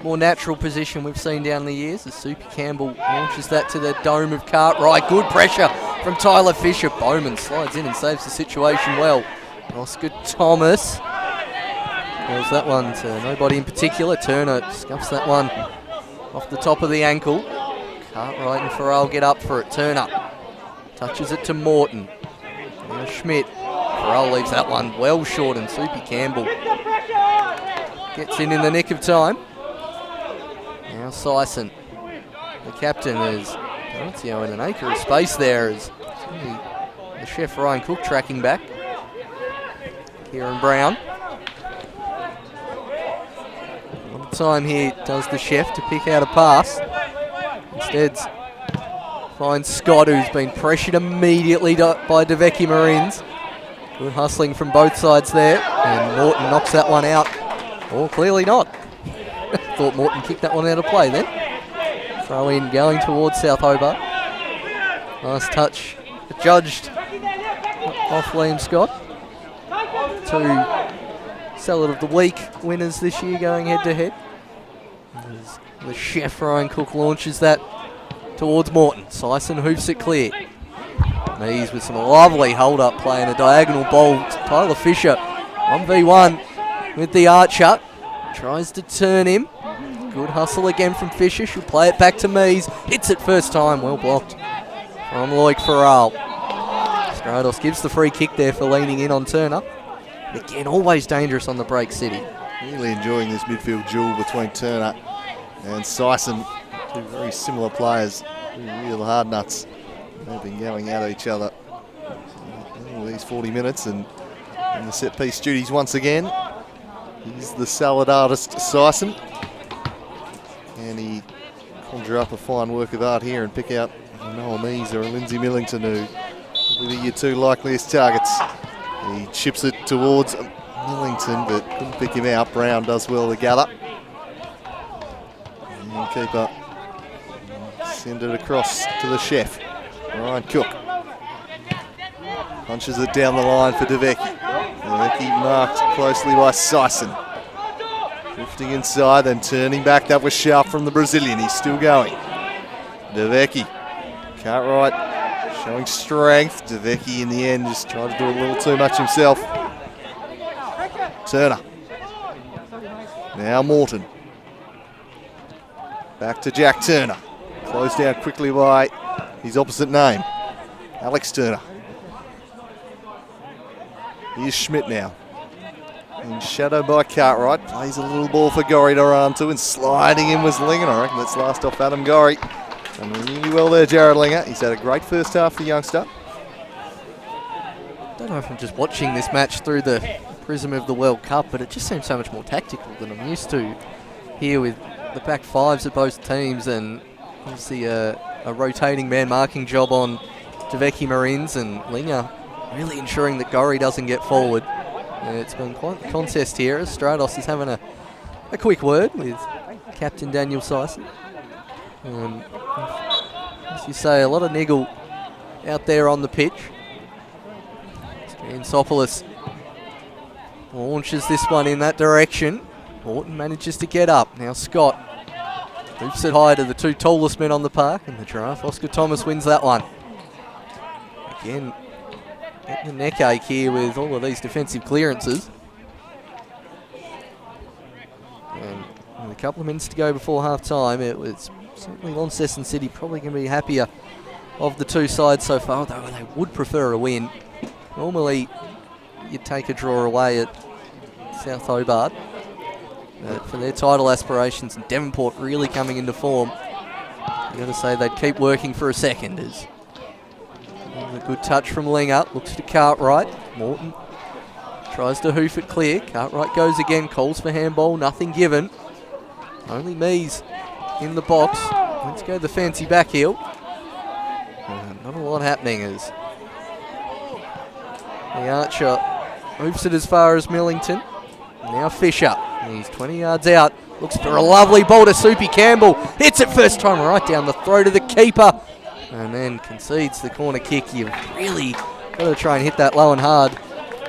more natural position we've seen down the years as Soupy Campbell launches that to the dome of Cartwright. Good pressure from Tyler Fisher. Bowman slides in and saves the situation well. Oscar Thomas goes that one to nobody in particular. Turner scuffs that one off the top of the ankle. Cartwright and Farrell get up for it. Turner touches it to Morton. Now Schmidt. Farrell leaves that one well short, and Soupy Campbell gets in the nick of time. Now Sison, the captain, is Darcy in an acre of space there. As the chef Ryan Cook tracking back. Kieran Brown. A lot of time here does the chef to pick out a pass. Instead finds Scott, who's been pressured immediately by DeVecchi Marines. Good hustling from both sides there, and Morton knocks that one out. Or clearly not. Thought Morton kicked that one out of play then. Throw in going towards South Hobart. Nice touch. Judged off Liam Scott. Two Salad of the Week winners this year going head to head. As the chef Ryan Cook launches that towards Morton. Sison hoofs it clear. Mees with some lovely hold-up play and a diagonal ball to Tyler Fisher. 1v1 with the Archer. Tries to turn him. Good hustle again from Fisher. She'll play it back to Mees. Hits it first time. Well blocked from Loic Farrell. Stratos gives the free kick there for leaning in on Turner. Again, always dangerous on the break, City. Really enjoying this midfield duel between Turner and Sison. Two very similar players. Two real hard nuts. They've been going at each other all these 40 minutes, and in the set piece duties once again. He's the salad artist, Sison. Can he conjure up a fine work of art here and pick out Noah Mees or a Lindsay Millington, who will be your two likeliest targets? He chips it towards Millington, but couldn't pick him out. Brown does well to gather. And keeper send it across to the chef. Ryan Cook punches it down the line for DeVecchi. DeVecchi marked closely by Sison. Drifting inside, then turning back. That was sharp from the Brazilian. He's still going. DeVecchi. Cartwright showing strength. DeVecchi in the end just tried to do a little too much himself. Turner. Now Morton. Back to Jack Turner. Closed down quickly by his opposite name, Alex Turner. Here's Schmidt now. In shadow by Cartwright. Plays a little ball for Gorry to run to, and sliding in was Linger. I reckon that's last off Adam Gorry. Done really well there, Jared Linger. He's had a great first half, the youngster. I don't know if I'm just watching this match through the prism of the World Cup, but it just seems so much more tactical than I'm used to here with the back fives of both teams, and obviously a rotating man marking job on DeVecchi Marines, and Linger really ensuring that Gorry doesn't get forward. It's been quite a contest here as Stratos is having a quick word with Captain Daniel Sison. As you say, a lot of niggle out there on the pitch. Giansopoulos launches this one in that direction. Morton manages to get up. Now Scott hoops it high to the two tallest men on the park, and the giraffe, Oscar Thomas, wins that one. Again, getting a neck ache here with all of these defensive clearances. And with a couple of minutes to go before half-time, it was certainly Launceston City probably going to be happier of the two sides so far, though they would prefer a win. Normally, you'd take a draw away at South Hobart. For their title aspirations, and Devonport really coming into form, you've got to say they'd keep working for a second. As a good touch from Linger, looks to Cartwright. Morton tries to hoof it clear. Cartwright goes again, calls for handball, nothing given. Only Mees in the box. Let's go the fancy back heel. Not a lot happening as the Archer hoofs it as far as Millington. Now Fisher. He's 20 yards out. Looks for a lovely ball to Soupy Campbell. Hits it first time right down the throat of the keeper. And then concedes the corner kick. You've really got to try and hit that low and hard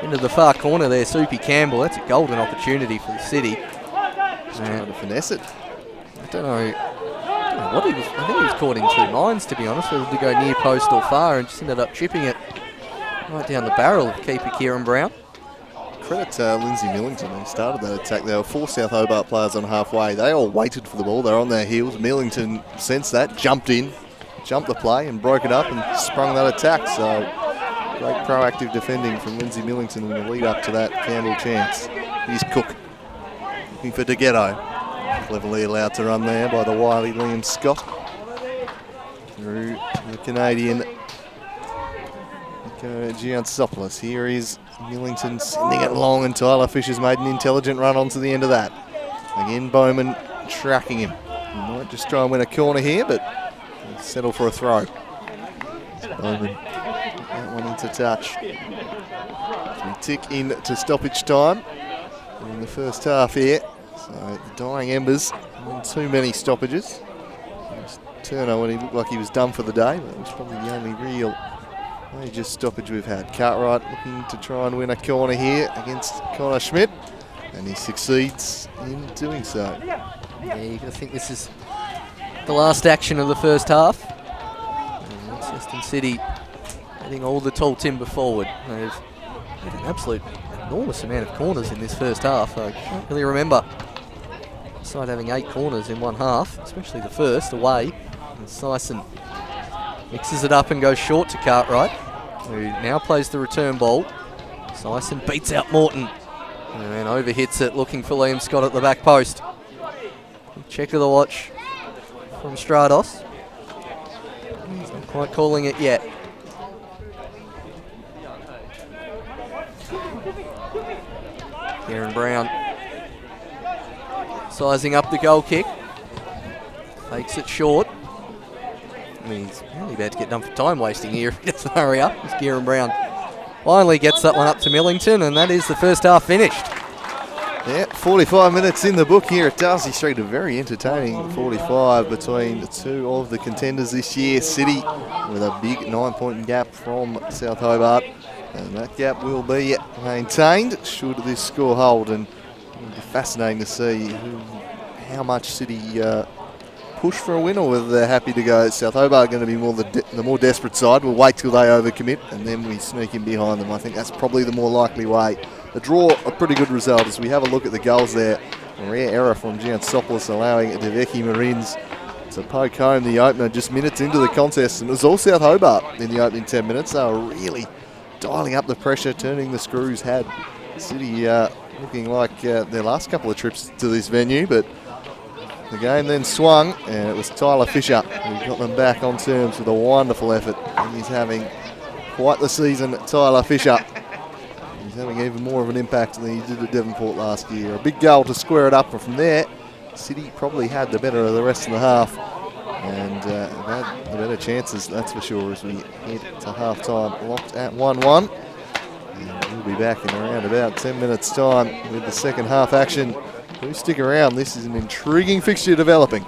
into the far corner there, Soupy Campbell. That's a golden opportunity for the City. Just trying to finesse it. I don't know what he was. I think he was caught in two minds, to be honest, whether to go near post or far, and just ended up chipping it right down the barrel of keeper Kieran Brown. Credit to Lindsay Millington, who started that attack. There were 4 South Hobart players on halfway. They all waited for the ball. They're on their heels. Millington sensed that, jumped in, jumped the play and broke it up and sprung that attack. So great proactive defending from Lindsay Millington in the lead up to that Campbell chance. Here's Cook looking for DeGhetto. Cleverly allowed to run there by the wily Liam Scott. Through the Canadian Giansopoulos. Here is Millington sending it long, and Tyler Fisher's made an intelligent run onto the end of that. Again, Bowman tracking him. He might just try and win a corner here, but he'll settle for a throw. Bowman that one into touch. We tick into stoppage time in the first half here. So the dying embers, too many stoppages. Turner when he looked like he was done for the day, but it was probably the only real major stoppage we've had. Cartwright looking to try and win a corner here against Connor Schmidt, and he succeeds in doing so. Yeah, I think this is the last action of the first half. Launceston City heading all the tall timber forward. They've had an absolute enormous amount of corners in this first half. I can't really remember the side having 8 corners in one half, especially the first away. And Sison mixes it up and goes short to Cartwright, who now plays the return ball. Sison beats out Morton and then overhits it, looking for Liam Scott at the back post. Check of the watch from Stratos. He's not quite calling it yet. Kieran Brown sizing up the goal kick. Takes it short. I mean, he's really about to get done for time wasting here if he doesn't hurry up. As Kieran Brown finally gets that one up to Millington, and that is the first half finished. Yeah, 45 minutes in the book here at Darcy Street. A very entertaining 45 between the two of the contenders this year. City with a big 9-point gap from South Hobart, and that gap will be maintained should this score hold. And it'll be fascinating to see how much City push for a win, or whether they're happy to go. South Hobart going to be more the more desperate side. We'll wait till they overcommit and then we sneak in behind them. I think that's probably the more likely way. A draw, a pretty good result as we have a look at the goals there. A rare error from Giansopoulos allowing Deveki Marins to poke home the opener just minutes into the contest. And it was all South Hobart in the opening 10 minutes. They were really dialing up the pressure, turning the screws. Had City looking like their last couple of trips to this venue, but the game then swung, and it was Tyler Fisher who got them back on terms with a wonderful effort. And he's having quite the season, Tyler Fisher. He's having even more of an impact than he did at Devonport last year. A big goal to square it up, and from there, City probably had the better of the rest of the half. And had the better chances, that's for sure, as we head to half-time, locked at 1-1. And we'll be back in around about 10 minutes' time with the second half action. Do stick around, this is an intriguing fixture developing.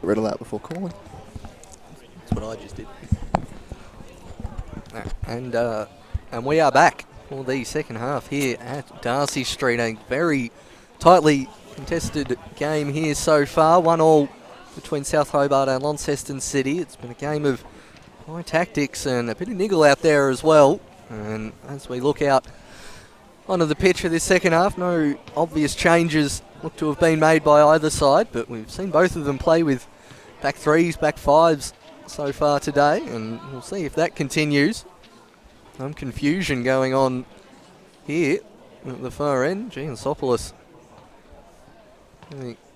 rid of that before calling. That's what I just did. And we are back for the second half here at Darcy Street. A very tightly contested game here so far. 1-1 between South Hobart and Launceston City. It's been a game of high tactics and a bit of niggle out there as well. And as we look out onto the pitch for this second half, no obvious changes look to have been made by either side, but we've seen both of them play with back threes, back fives so far today, and we'll see if that continues. Some confusion going on here at the far end. Giansopoulos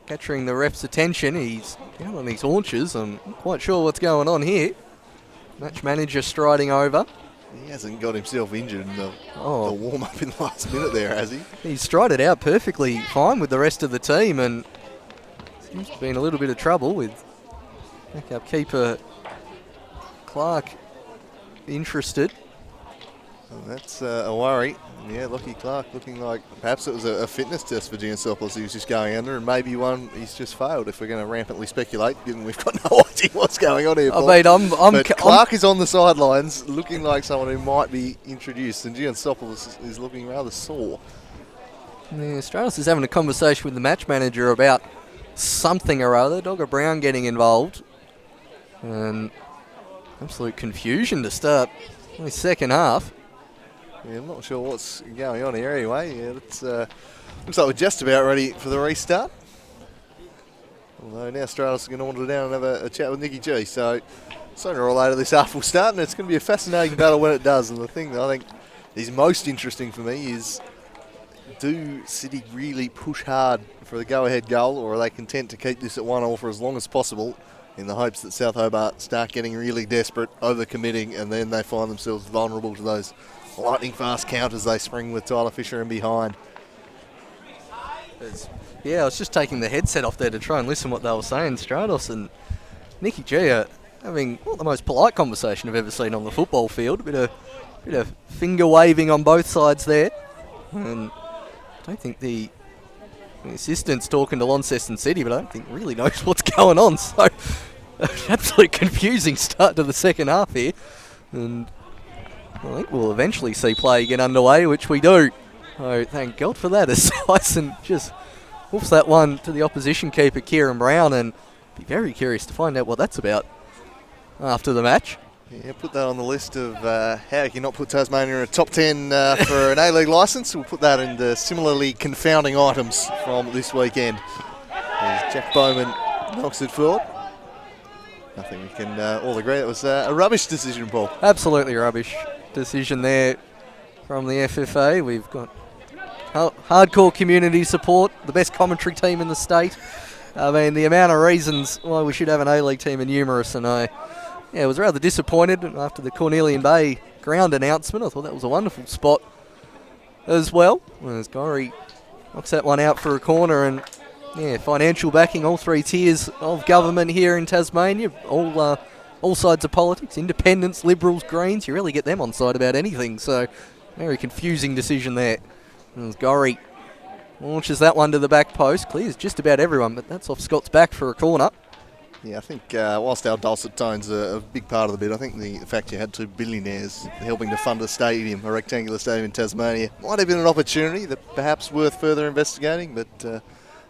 capturing the ref's attention. He's down on his haunches. I'm not quite sure what's going on here. Match manager striding over. He hasn't got himself injured in the warm-up in the last minute there, has he? He's strided out perfectly fine with the rest of the team, and seems to be in a little bit of trouble with backup keeper Clark interested. Well, that's a worry. Yeah, Lockie Clark looking like perhaps it was a fitness test for Giansopoulos he was just going under, and maybe one he's just failed, if we're going to rampantly speculate, given we've got no idea what's going on here. But Clark is on the sidelines looking like someone who might be introduced, and Giansopoulos is looking rather sore. Yeah, Stratos is having a conversation with the match manager about something or other. Dogger Brown getting involved. And absolute confusion to start the second half. Yeah, I'm not sure what's going on here anyway. Yeah, it's looks like we're just about ready for the restart. Although now Stratos is going to wander down and have a chat with Nicky G. So sooner or later this half will start, and it's going to be a fascinating battle when it does. And the thing that I think is most interesting for me is, do City really push hard for the go-ahead goal, or are they content to keep this at 1-1 for as long as possible in the hopes that South Hobart start getting really desperate, over-committing, and then they find themselves vulnerable to those lightning-fast counters they spring with Tyler Fisher and behind? Yeah, I was just taking the headset off there to try and listen what they were saying. Stratos and Nicky G are having the most polite conversation I've ever seen on the football field. A bit of finger-waving on both sides there. And I don't think the assistant's talking to Launceston City, but I don't think really knows what's going on. So, absolute confusing start to the second half here. And I think we'll eventually see play get underway, which we do. So, thank God for that, as Tyson just hoofs that one to the opposition keeper, Kieran Brown, and be very curious to find out what that's about after the match. Yeah, put that on the list of how you cannot put Tasmania in a top 10 for an A-League licence. We'll put that in the similarly confounding items from this weekend. As Jack Bowman knocks it forward. I think we can all agree that was a rubbish decision, Paul. Absolutely rubbish decision there from the FFA. We've got hardcore community support, the best commentary team in the state. I mean, the amount of reasons why we should have an A-League team are numerous, and I was rather disappointed after the Cornelian Bay ground announcement. I thought that was a wonderful spot as well. As Gorry knocks that one out for a corner, and financial backing, all three tiers of government here in Tasmania, all sides of politics, independents, Liberals, Greens, you really get them on side about anything. So, very confusing decision there. As Gorry launches that one to the back post, clears just about everyone, but that's off Scott's back for a corner. Yeah, I think whilst our dulcet tones are a big part of the bit, I think the fact you had two billionaires helping to fund a stadium, a rectangular stadium in Tasmania, might have been an opportunity that perhaps worth further investigating, but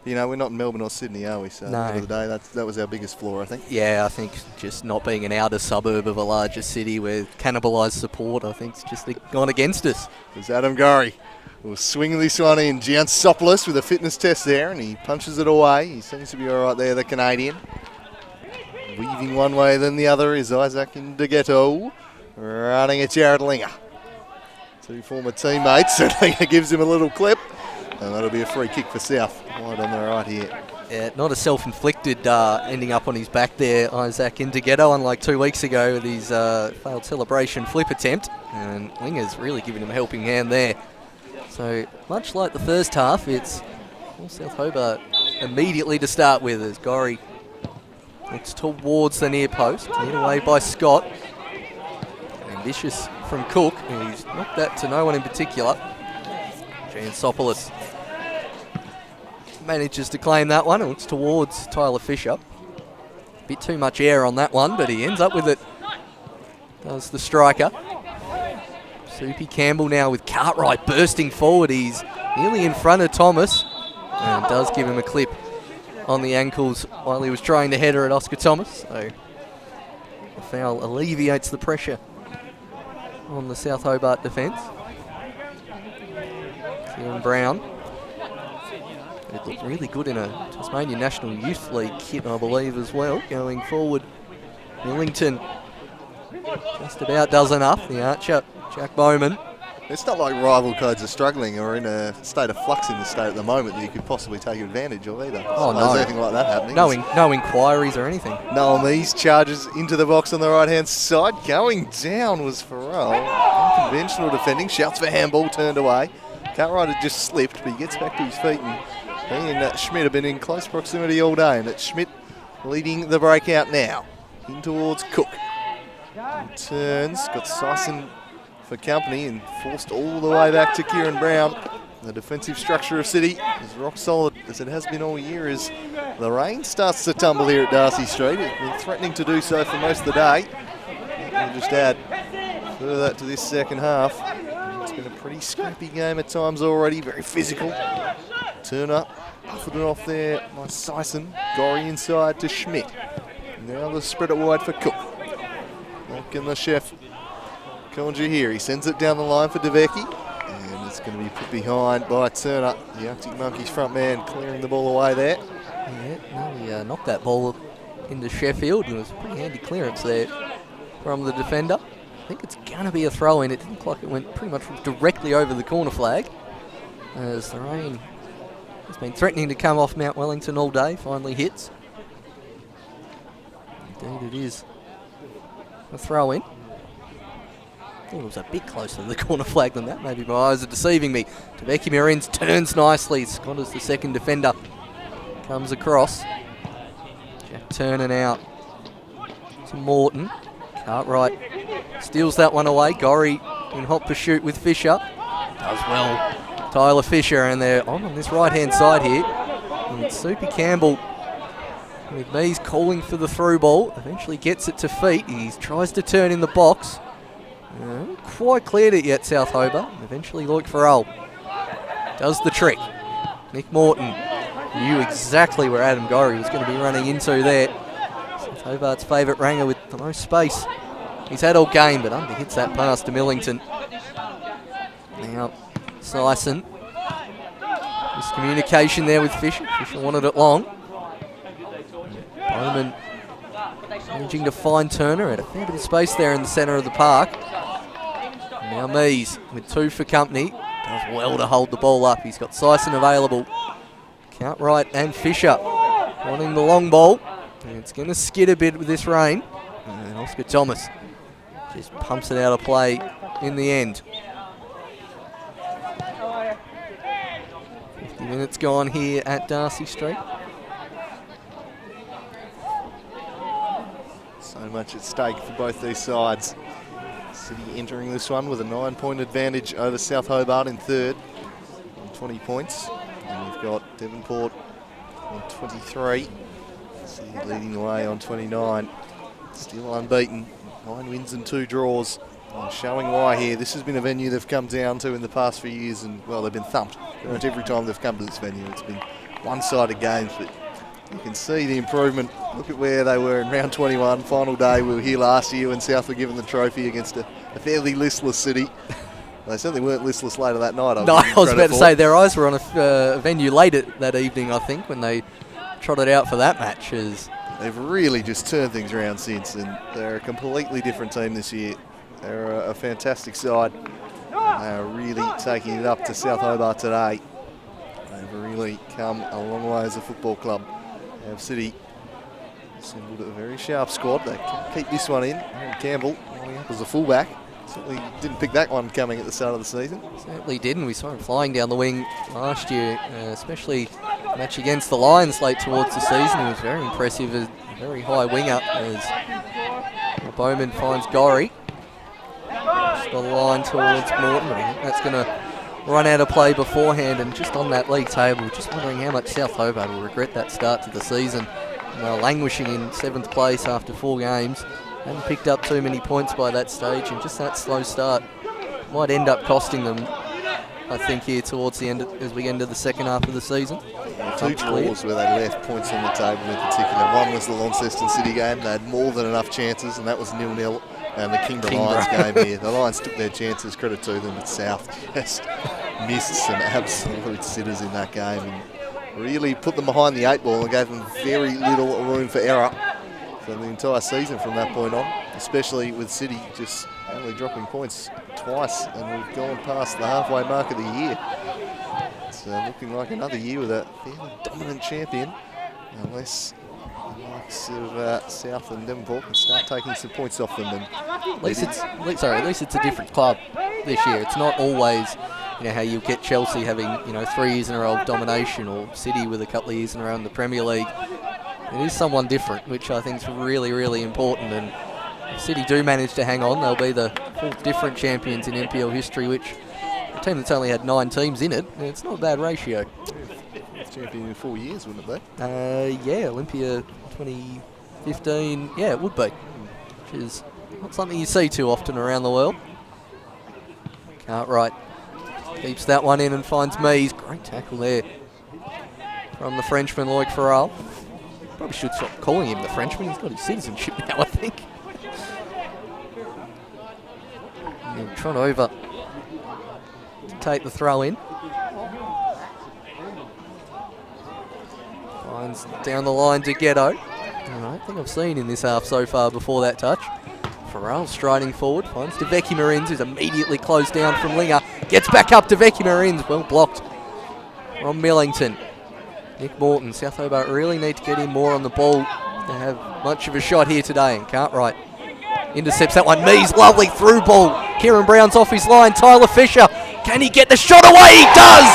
we're not in Melbourne or Sydney, are we? So at the end of the day, that was our biggest flaw, I think. Yeah, I think just not being an outer suburb of a larger city with cannibalised support, I think it's just gone against us. There's Adam Gorry. We'll swing this one in. Giansopoulos with a fitness test there, and he punches it away. He seems to be all right there, the Canadian. Weaving one way then the other is Isaac Indighetto, running at Jared Linger. Two former teammates, and Linger gives him a little clip, and that'll be a free kick for South, wide on the right here. Yeah, not a self-inflicted ending up on his back there, Isaac Indighetto, unlike 2 weeks ago with his failed celebration flip attempt, and Linger's really giving him a helping hand there. So, much like the first half, it's South Hobart immediately to start with as Gorry looks towards the near post, hit away by Scott. Ambitious from Cook, he's knocked that to no one in particular. Giansopoulos manages to claim that one, and looks towards Tyler Fisher. bit too much air on that one, but he ends up with it. Does the striker. Soupy Campbell now with Cartwright bursting forward. He's nearly in front of Thomas and does give him a clip on the ankles while he was trying to header at Oscar Thomas. So the foul alleviates the pressure on the South Hobart defence. Kieran Brown. It looked really good in a Tasmania National Youth League kit, I believe, as well, going forward. Millington just about does enough. The archer, Jack Bowman. It's not like rival codes are struggling or in a state of flux in the state at the moment that you could possibly take advantage of either. Oh, so no. There's anything like that happening. No inquiries or anything. Noel Mees charges into the box on the right-hand side. Going down was Farrell. Unconventional defending. Shouts for handball, turned away. Cartwright had just slipped, but he gets back to his feet. And he and Schmidt have been in close proximity all day. And it's Schmidt leading the breakout now. In towards Cook. He turns, got Sison for company and forced all the way back to Kieran Brown. The defensive structure of City is rock solid, as it has been all year, as the rain starts to tumble here at Darcy Street. It's been threatening to do so for most of the day. We'll just add further to this second half. It's been a pretty scrappy game at times already, very physical. Turner buffeted it off there by Sison. Gorry inside to Schmidt. Now the spread it wide for Cook. Back in the chef. Conjure here. He sends it down the line for Devecki. And it's going to be put behind by Turner. The Arctic Monkeys front man clearing the ball away there. Yeah, nearly knocked that ball into Sheffield. And it was a pretty handy clearance there from the defender. I think it's going to be a throw in. It didn't look like it went pretty much directly over the corner flag, as the rain has been threatening to come off Mount Wellington all day. Finally hits. Indeed it is a throw in. I thought it was a bit closer to the corner flag than that. Maybe my eyes are deceiving me. Taveki Marins turns nicely. Scott is the second defender. Comes across. Jack Turner out to Morton. Cartwright steals that one away. Gorry in hot pursuit with Fisher. Does well. Tyler Fisher, and they're on this right-hand side here. And it's Soupy Campbell with Mees calling for the through ball. Eventually gets it to feet. He tries to turn in the box. Quite cleared it yet, South Hobart. Eventually Luke Farrell does the trick. Nick Morton knew exactly where Adam Gorry was going to be running into there. South Hobart's favourite ranger with the most space he's had all game, but underhits that pass to Millington. Now Sison. Miscommunication there with Fisher. Fisher wanted it long. Bowman managing to find Turner at a fair bit of space there in the centre of the park. Now Mees with two for company. Does well to hold the ball up. He's got Sison available. Cartwright and Fisher wanting the long ball. And it's going to skid a bit with this rain. And Oscar Thomas just pumps it out of play in the end. 50 minutes gone here at Darcy Street. So much at stake for both these sides. City entering this one with a 9-point advantage over South Hobart in third on 20 points. And we've got Devonport on 23. City leading the way on 29. Still unbeaten. 9 wins and 2 draws. And showing why here. This has been a venue they've come down to in the past few years, and well, they've been thumped. Pretty much every time they've come to this venue, it's been one-sided games, but you can see the improvement. Look at where they were in round 21, final day. We were here last year when South were given the trophy against a fairly listless City. They certainly weren't listless later that night. No, I was about to say their eyes were on a venue late that evening, I think, when they trotted out for that match. They've really just turned things around since, and they're a completely different team this year. They're a fantastic side. They are really taking it up to South Hobart today. They've really come a long way as a football club. City assembled a very sharp squad. They can keep this one in. Aaron Campbell lining up as a fullback. Certainly didn't pick that one coming at the start of the season. Certainly didn't. We saw him flying down the wing last year, especially the match against the Lions late towards the season. He was very impressive, a very high winger as Bowman finds Gorry. Just the line towards Morton. I think that's going to run out of play beforehand, and just on that league table, just wondering how much South Hobart will regret that start to the season. They were languishing in 7th place after 4 games. Hadn't picked up too many points by that stage, and just that slow start might end up costing them, I think, here towards the end, as we enter the second half of the season. Two draws where they left points on the table in particular. One was the Launceston City game. They had more than enough chances, and that was 0-0. And the Kingborough Lions game here. The Lions took their chances, credit to them, but South just missed some absolute sitters in that game and really put them behind the 8 ball and gave them very little room for error for the entire season from that point on, especially with City just only dropping points twice, and we've gone past the halfway mark of the year. It's looking like another year with a fairly dominant champion, unless the likes of South and Devonport can start taking some points off them. And at least it's a different club this year. It's not always, how you get Chelsea having 3 years in a row of domination, or City with a couple of years in a row in the Premier League. It is someone different, which I think is really, really important. And if City do manage to hang on, they'll be the 4th different champions in NPL history, which a team that's only had 9 teams in it, it's not a bad ratio. Champion in 4 years, wouldn't it be? Yeah, Olympia 2015. Yeah, it would be. Which is not something you see too often around the world. Cartwright keeps that one in and finds Mees. Great tackle there from the Frenchman, Loic Farrell. Probably should stop calling him the Frenchman. He's got his citizenship now, I think. And Trot over to take the throw in. Finds down the line to Ghetto. I don't think I've seen in this half so far before that touch. Farrell striding forward, finds Deveki Marins, who's immediately closed down from Linger. Gets back up to Deveki Marins, well blocked from Millington. Nick Morton, South Hobart really need to get in more on the ball to have much of a shot here today. And Cartwright intercepts that one. Mees, lovely through ball. Kieran Brown's off his line. Tyler Fisher, can he get the shot away? He does!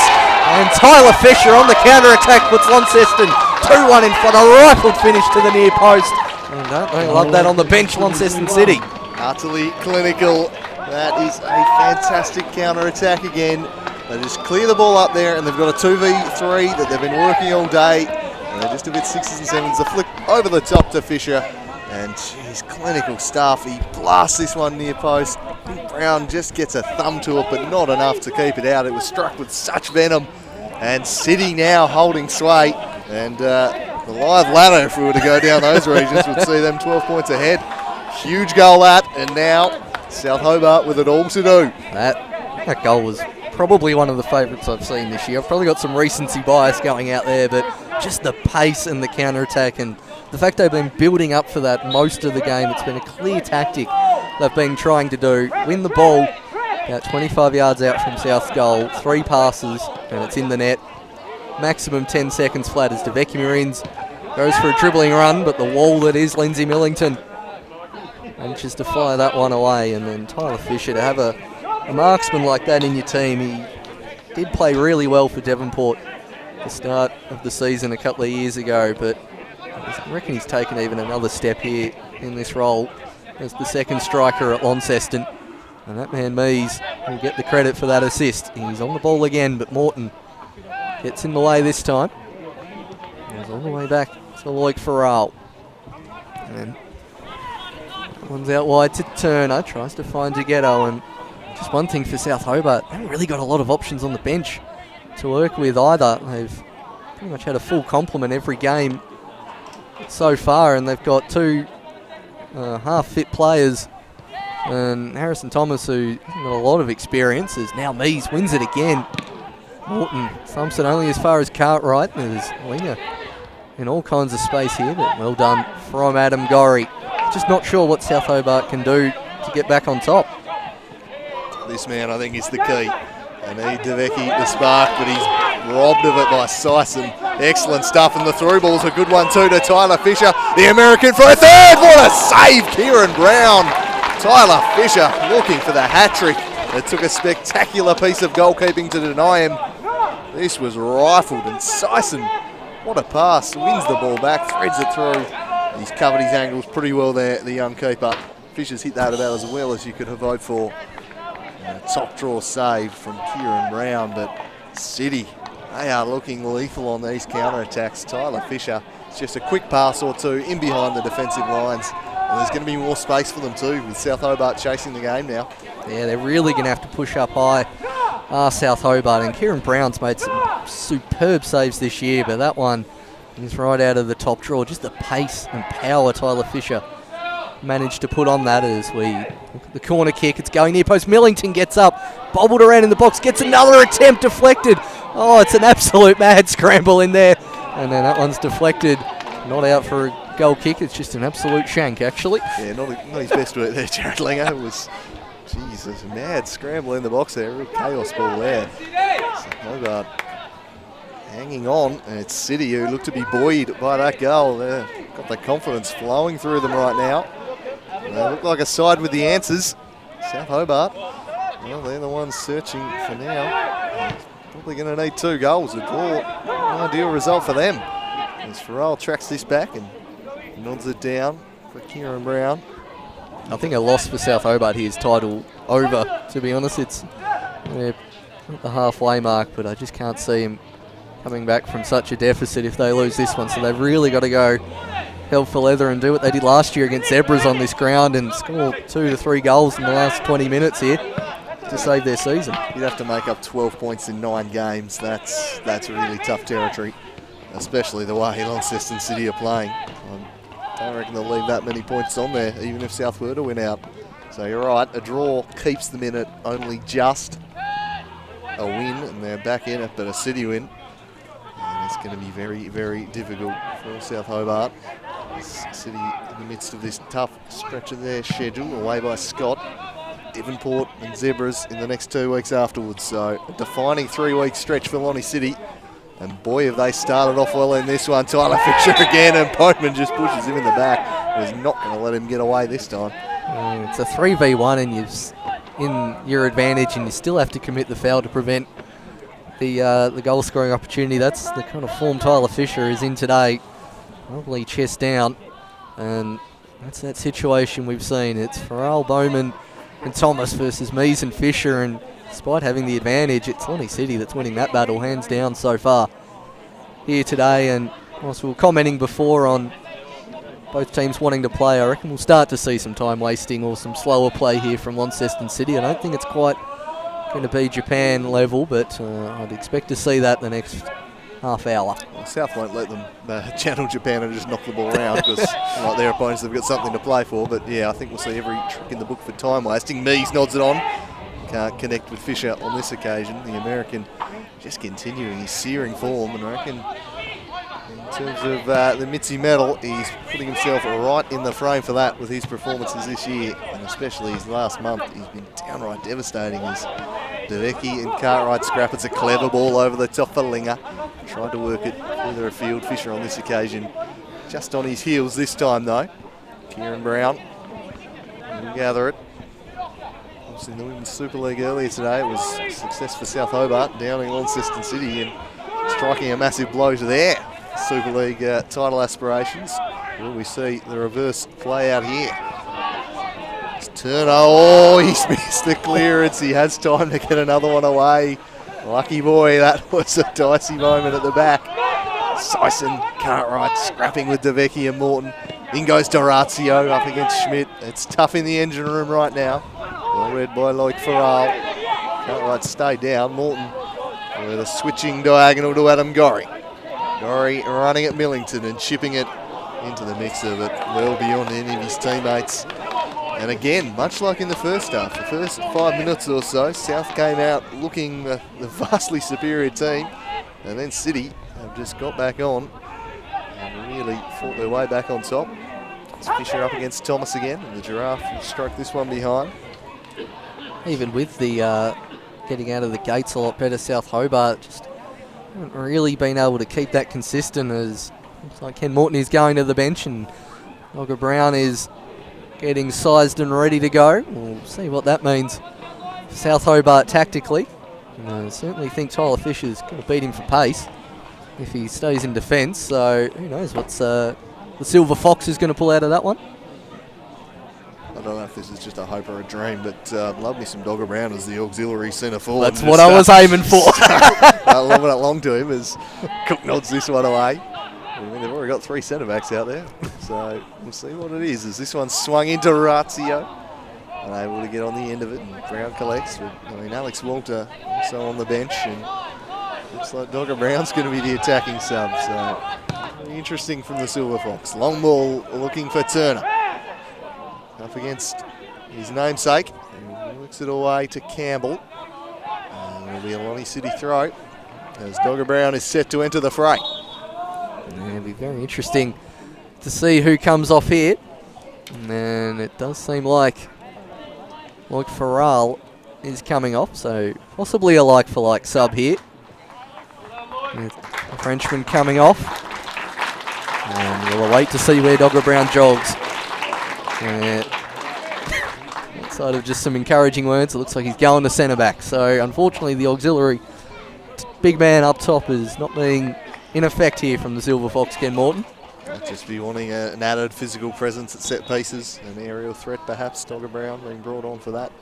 And Tyler Fisher on the counter-attack puts Launceston 2-1 in front. A rifled finish to the near post. And don't they love that on the bench, Launceston City. Utterly clinical. That is a fantastic counter-attack again. They just clear the ball up there, and they've got a 2v3 that they've been working all day. And they're just a bit 6s and 7s. A flick over the top to Fisher. And geez, clinical stuff. He blasts this one near post. Brown just gets a thumb to it, but not enough to keep it out. It was struck with such venom. And City now holding sway. And the live ladder, if we were to go down those regions, would see them 12 points ahead. Huge goal that, and now South Hobart with it all to do. That goal was probably one of the favourites I've seen this year. I've probably got some recency bias going out there, but just the pace and the counter-attack and the fact they've been building up for that most of the game. It's been a clear tactic they've been trying to do. Win the ball about 25 yards out from South's goal, 3 passes, and it's in the net. Maximum 10 seconds flat as Deveki Marins goes for a dribbling run, but the wall that is Lindsay Millington manages to fire that one away. And then Tyler Fisher, to have a marksman like that in your team. He did play really well for Devonport at the start of the season a couple of years ago, but I reckon he's taken even another step here in this role as the second striker at Launceston. And that man Mees will get the credit for that assist. He's on the ball again, but Morton gets in the way this time. Goes all the way back to Loic Farrell. And one's out wide to Turner, tries to find Deghetto. And just one thing for South Hobart, they haven't really got a lot of options on the bench to work with either. They've pretty much had a full complement every game so far, and they've got 2 half-fit players. And Harrison Thomas, who hasn't got a lot of experience, as now Mees wins it again. Morton thumps it only as far as Cartwright. There's Linger in all kinds of space here, but well done from Adam Gorry. Just not sure what South Hobart can do to get back on top. This man, I think, is the key. They need Deveki to spark, but he's robbed of it by Sison. Excellent stuff, and the through ball's a good one too to Tyler Fisher, the American for a third. What a save, Kieran Brown. Tyler Fisher looking for the hat-trick. It took a spectacular piece of goalkeeping to deny him. This was rifled, and Sison, what a pass, wins the ball back, threads it through. He's covered his angles pretty well there, the young keeper. Fisher's hit that about as well as you could have hoped for. And a top draw save from Kieran Brown, but City, they are looking lethal on these counter-attacks. Tyler Fisher It's just a quick pass or two in behind the defensive lines. And there's going to be more space for them too, with South Hobart chasing the game now. Yeah, they're really going to have to push up high. South Hobart, and Kieran Brown's made some superb saves this year, but that one is right out of the top drawer. Just the pace and power Tyler Fisher managed to put on that as we look at the corner kick. It's going near post. Millington gets up, bobbled around in the box, gets another attempt deflected. Oh, it's an absolute mad scramble in there. And then that one's deflected, not out for a goal kick. It's just an absolute shank, actually. Yeah, not his best work there, Jared Langer. It was, Jesus, a mad scramble in the box there. Real chaos ball there. So Hobart hanging on, and it's City who look to be buoyed by that goal. They've got the confidence flowing through them right now. They look like a side with the answers. South Hobart, well, they're the ones searching for now. Probably going to need 2 goals. A draw, no ideal result for them. As Farrell tracks this back and nods it down for Kieran Brown. I think a loss for South Hobart here is title over, to be honest. It's at the halfway mark, but I just can't see him coming back from such a deficit if they lose this one. So they've really got to go hell for leather and do what they did last year against Zebras on this ground and score 2 to 3 goals in the last 20 minutes here to save their season. You'd have to make up 12 points in 9 games. That's really tough territory, especially the way Launceston City are playing. I don't reckon they'll leave that many points on there, even if South were to win out. So you're right, a draw keeps them in it, only just a win, and they're back in it, but a City win. And it's going to be very, very difficult for South Hobart. City in the midst of this tough stretch of their schedule, away by Scott, Devonport and Zebras in the next 2 weeks afterwards. So a defining 3-week stretch for Lonnie City. And boy, have they started off well in this one. Tyler Fisher again, and Boatman just pushes him in the back. He's not going to let him get away this time. It's a 3v1 and you're in your advantage, and you still have to commit the foul to prevent the goal scoring opportunity. That's the kind of form Tyler Fisher is in today. Probably chest down, and that's that situation we've seen. It's Farrell, Bowman and Thomas versus Mees and Fisher, and despite having the advantage, it's Lonnie City that's winning that battle hands down so far here today. And whilst we were commenting before on both teams wanting to play, I reckon we'll start to see some time wasting or some slower play here from Launceston City. I don't think it's quite going to be Japan level, but I'd expect to see that the next half hour. Well, South won't let them channel Japan and just knock the ball around, because like their opponents have got something to play for. But yeah, I think we'll see every trick in the book for time wasting. Mees nods it on. Can't connect with Fisher on this occasion. The American just continuing his searing form, and I reckon in terms of the Mitzi medal, he's putting himself right in the frame for that with his performances this year, and especially his last month. He's been downright devastating. His Devecki and Cartwright scrap. It's a clever ball over the top for Linger. Tried to work it further afield. Fisher on this occasion just on his heels this time though. Kieran Brown will gather it. In the Women's Super League earlier today, it was a success for South Hobart, downing Launceston City and striking a massive blow to their Super League title aspirations. Will we see the reverse play out here? It's Turner, oh, he's missed the clearance. He has time to get another one away. Lucky boy, that was a dicey moment at the back. Sison, Cartwright scrapping with Devecki and Morton. In goes Dorazio up against Schmidt. It's tough in the engine room right now. Well read by Loic Farrell. Cartwright stay down. Morton with a switching diagonal to Adam Gorry. Gorry running at Millington and chipping it into the mixer, but well beyond any of his teammates. And again, much like in the first half, the first 5 minutes or so, South came out looking the vastly superior team, and then City have just got back on and really fought their way back on top. It's Fisher up against Thomas again, and the Giraffe will stroke this one behind. Even with the getting out of the gates a lot better, South Hobart just haven't really been able to keep that consistent, as looks like Ken Morton is going to the bench and Olga Brown is getting sized and ready to go. We'll see what that means for South Hobart tactically. And I certainly think Tyler Fisher's going to beat him for pace if he stays in defence, so who knows what's the Silver Fox is going to pull out of that one. I don't know if this is just a hope or a dream, but love me some Dogger Brown as the auxiliary centre forward. That's what I was aiming for. Lobbing it long to him as Cook nods this one away. I mean, they've already already got 3 centre-backs out there. So we'll see what it is. As this one swung into Ratio. Unable to get on the end of it, and Brown collects. But, I mean, Alex Walter also on the bench, and looks like Dogger Brown's going to be the attacking sub. So really interesting from the Silver Fox. Long ball looking for Turner. Up against his namesake. And he works it away to Campbell. And it'll be a Lonnie City throw as Dogger Brown is set to enter the fray. Yeah, it'll be very interesting to see who comes off here. And it does seem like Farrell is coming off, so possibly a like-for-like sub here. With the Frenchman coming off. And we'll wait to see where Dogger Brown jogs. Outside of just some encouraging words, it looks like he's going to centre-back. So unfortunately the auxiliary big man up top is not being in effect here from the Silver Fox, Ken Morton. Might just be wanting an added physical presence at set pieces, an aerial threat perhaps. Dogger Brown being brought on for that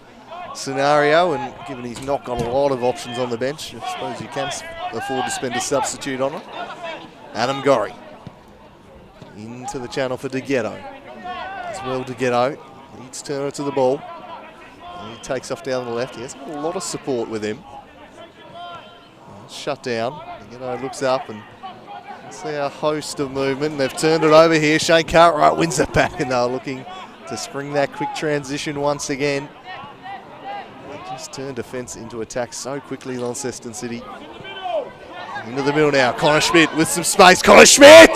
scenario, and given he's not got a lot of options on the bench, I suppose you can afford to spend a substitute on it. Adam Gorry into the channel for DeGhetto. As well DeGhetto leads Turner to the ball. And he takes off down the left. He has got a lot of support with him. Shut down. DeGhetto looks up and see a host of movement. They've turned it over here. Shane Cartwright wins it back, and they're looking to spring that quick transition once again. They just turn defence into attack so quickly, Launceston City. Into the middle now. Connor Schmidt with some space. Connor Schmidt!